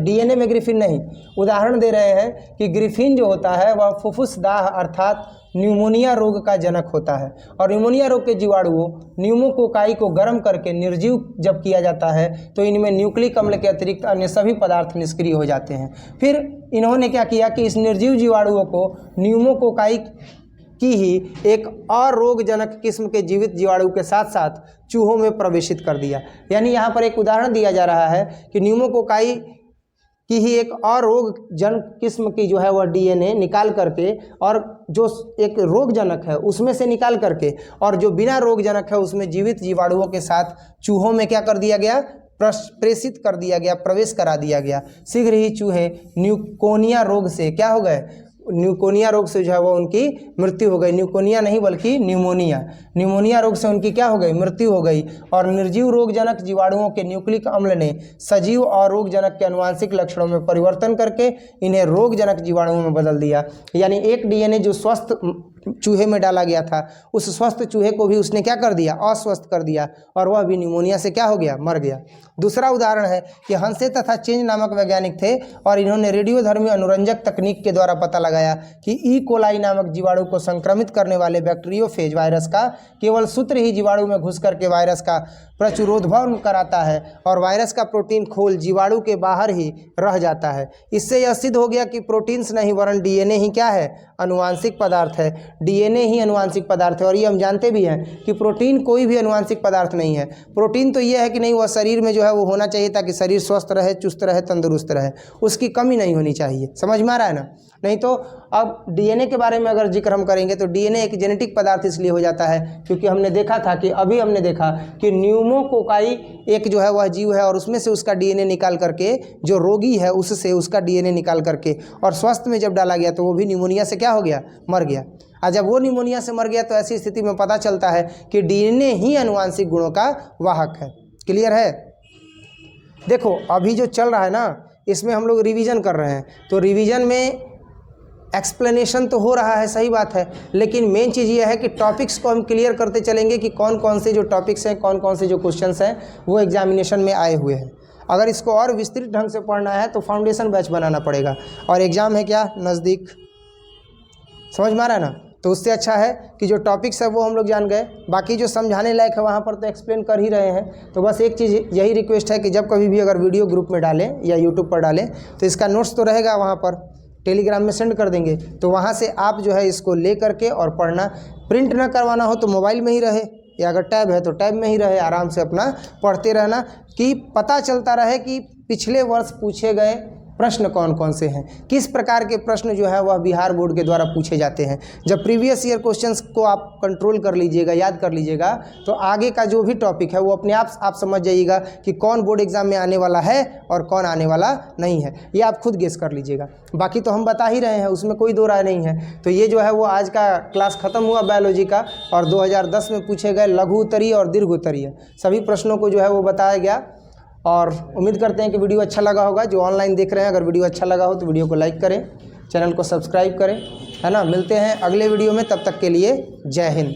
[SPEAKER 1] डीएनए में ग्रिफिन नहीं, उदाहरण दे रहे हैं कि ग्रिफिन जो होता है वह फुफ्फुसदाह अर्थात न्यूमोनिया रोग का जनक होता है। और न्यूमोनिया रोग के जीवाणुओं न्यूमोकोकाई को गर्म करके निर्जीव जब किया जाता है तो इनमें न्यूक्लिक अम्ल के अतिरिक्त अन्य सभी पदार्थ निष्क्रिय हो जाते हैं। फिर इन्होंने क्या किया कि इस निर्जीव जीवाणुओं को न्यूमोकोकाई की ही एक अरोगजनक किस्म के जीवित जीवाणु के साथ साथ चूहों में प्रवेशित कर दिया। यानी यहाँ पर एक उदाहरण दिया जा रहा है कि न्यूमोकोकाई की ही एक अरोगजनक किस्म की जो है वह डीएनए निकाल करके, और जो एक रोगजनक है उसमें से निकाल करके, और जो बिना रोगजनक है उसमें जीवित जीवाणुओं के साथ चूहों में क्या कर दिया गया, प्रेषित कर दिया गया, प्रवेश करा दिया गया। शीघ्र ही चूहे न्यूकोनिया रोग से क्या हो गए, न्यूकोनिया रोग से जो है वो उनकी मृत्यु हो गई। न्यूकोनिया नहीं बल्कि न्यूमोनिया रोग से उनकी क्या हो गई, मृत्यु हो गई। और निर्जीव रोगजनक जीवाणुओं के न्यूक्लिक अम्ल ने सजीव और रोगजनक के आनुवांशिक लक्षणों में परिवर्तन करके इन्हें रोगजनक जीवाणुओं में बदल दिया। यानी एक डीएनए जो स्वस्थ चूहे में डाला गया था, उस स्वस्थ चूहे को भी उसने क्या कर दिया, अस्वस्थ कर दिया, और वह भी न्यूमोनिया से क्या हो गया, मर गया। दूसरा उदाहरण है कि हंसे तथा चेंज नामक वैज्ञानिक थे और इन्होंने रेडियोधर्मी अनुरंजक तकनीक के द्वारा पता लगाया लगाया कि ई कोलाई नामक जीवाणु को संक्रमित करने वाले बैक्टीरियोफेज वायरस का केवल सूत्र ही जीवाणु में घुस करके वायरस का प्रचुरोद्भव कराता है और वायरस का प्रोटीन खोल जीवाणु के बाहर ही रह जाता है। इससे यह सिद्ध हो गया कि प्रोटीन्स नहीं वरन डीएनए ही क्या है, अनुवांशिक पदार्थ है। डीएनए ही अनुवांशिक पदार्थ है और ये हम जानते भी हैं कि प्रोटीन कोई भी अनुवांशिक पदार्थ नहीं है। प्रोटीन तो ये है कि नहीं, वह शरीर में जो है वो होना चाहिए ताकि शरीर स्वस्थ रहे, चुस्त रहे, तंदुरुस्त रहे, उसकी कमी नहीं होनी चाहिए। समझ में आ रहा है ना? नहीं तो अब डीएनए के बारे में अगर जिक्र हम करेंगे तो डीएनए एक जेनेटिक पदार्थ इसलिए हो जाता है क्योंकि हमने देखा था कि हमने देखा कि न्यूमोकोकाई एक जो है वह जीव है और उसमें से उसका डीएनए निकाल करके जो रोगी है उससे उसका डीएनए निकाल करके और स्वस्थ में जब डाला गया तो वो भी निमोनिया से क्या हो गया, मर गया। और जब वो निमोनिया से मर गया तो ऐसी स्थिति में पता चलता है कि डीएनए ही अनुवांशिक गुणों का वाहक है। क्लियर है? देखो अभी जो चल रहा है ना, इसमें हम लोग रिवीजन कर रहे हैं, तो रिवीजन में एक्सप्लेनेशन तो हो रहा है, सही बात है, लेकिन मेन चीज़ ये है कि टॉपिक्स को हम क्लियर करते चलेंगे कि कौन कौन से जो टॉपिक्स हैं, कौन कौन से जो क्वेश्चंस हैं वो एग्जामिनेशन में आए हुए हैं। अगर इसको और विस्तृत ढंग से पढ़ना है तो फाउंडेशन बैच बनाना पड़ेगा और एग्ज़ाम है क्या, नज़दीक। समझ में आ रहा है ना? तो उससे अच्छा है कि जो टॉपिक्स है वो हम लोग जान गए, बाकी जो समझाने लायक है वहाँ पर तो एक्सप्लेन कर ही रहे हैं। तो बस एक चीज़ यही रिक्वेस्ट है कि जब कभी भी अगर वीडियो ग्रुप में डालें या यूट्यूब पर डालें तो इसका नोट्स तो रहेगा, वहाँ पर टेलीग्राम में सेंड कर देंगे, तो वहाँ से आप जो है इसको ले करके और पढ़ना। प्रिंट ना करवाना हो तो मोबाइल में ही रहे या अगर टैब है तो टैब में ही रहे, आराम से अपना पढ़ते रहना कि पता चलता रहे कि पिछले वर्ष पूछे गए प्रश्न कौन कौन से हैं, किस प्रकार के प्रश्न जो है वह बिहार बोर्ड के द्वारा पूछे जाते हैं। जब प्रीवियस ईयर क्वेश्चंस को आप कंट्रोल कर लीजिएगा, याद कर लीजिएगा, तो आगे का जो भी टॉपिक है वो अपने आप समझ जाइएगा कि कौन बोर्ड एग्जाम में आने वाला है और कौन आने वाला नहीं है। ये आप खुद गेस कर लीजिएगा, बाकी तो हम बता ही रहे हैं, उसमें कोई दो राय नहीं है। तो ये जो है वो आज का क्लास ख़त्म हुआ बायोलॉजी का, और 2010 में पूछे गए लघु उत्तरीय और दीर्घ उत्तरीय सभी प्रश्नों को जो है वो बताया गया। और उम्मीद करते हैं कि वीडियो अच्छा लगा होगा। जो ऑनलाइन देख रहे हैं, अगर वीडियो अच्छा लगा हो तो वीडियो को लाइक करें, चैनल को सब्सक्राइब करें, है ना। मिलते हैं अगले वीडियो में, तब तक के लिए जय हिंद।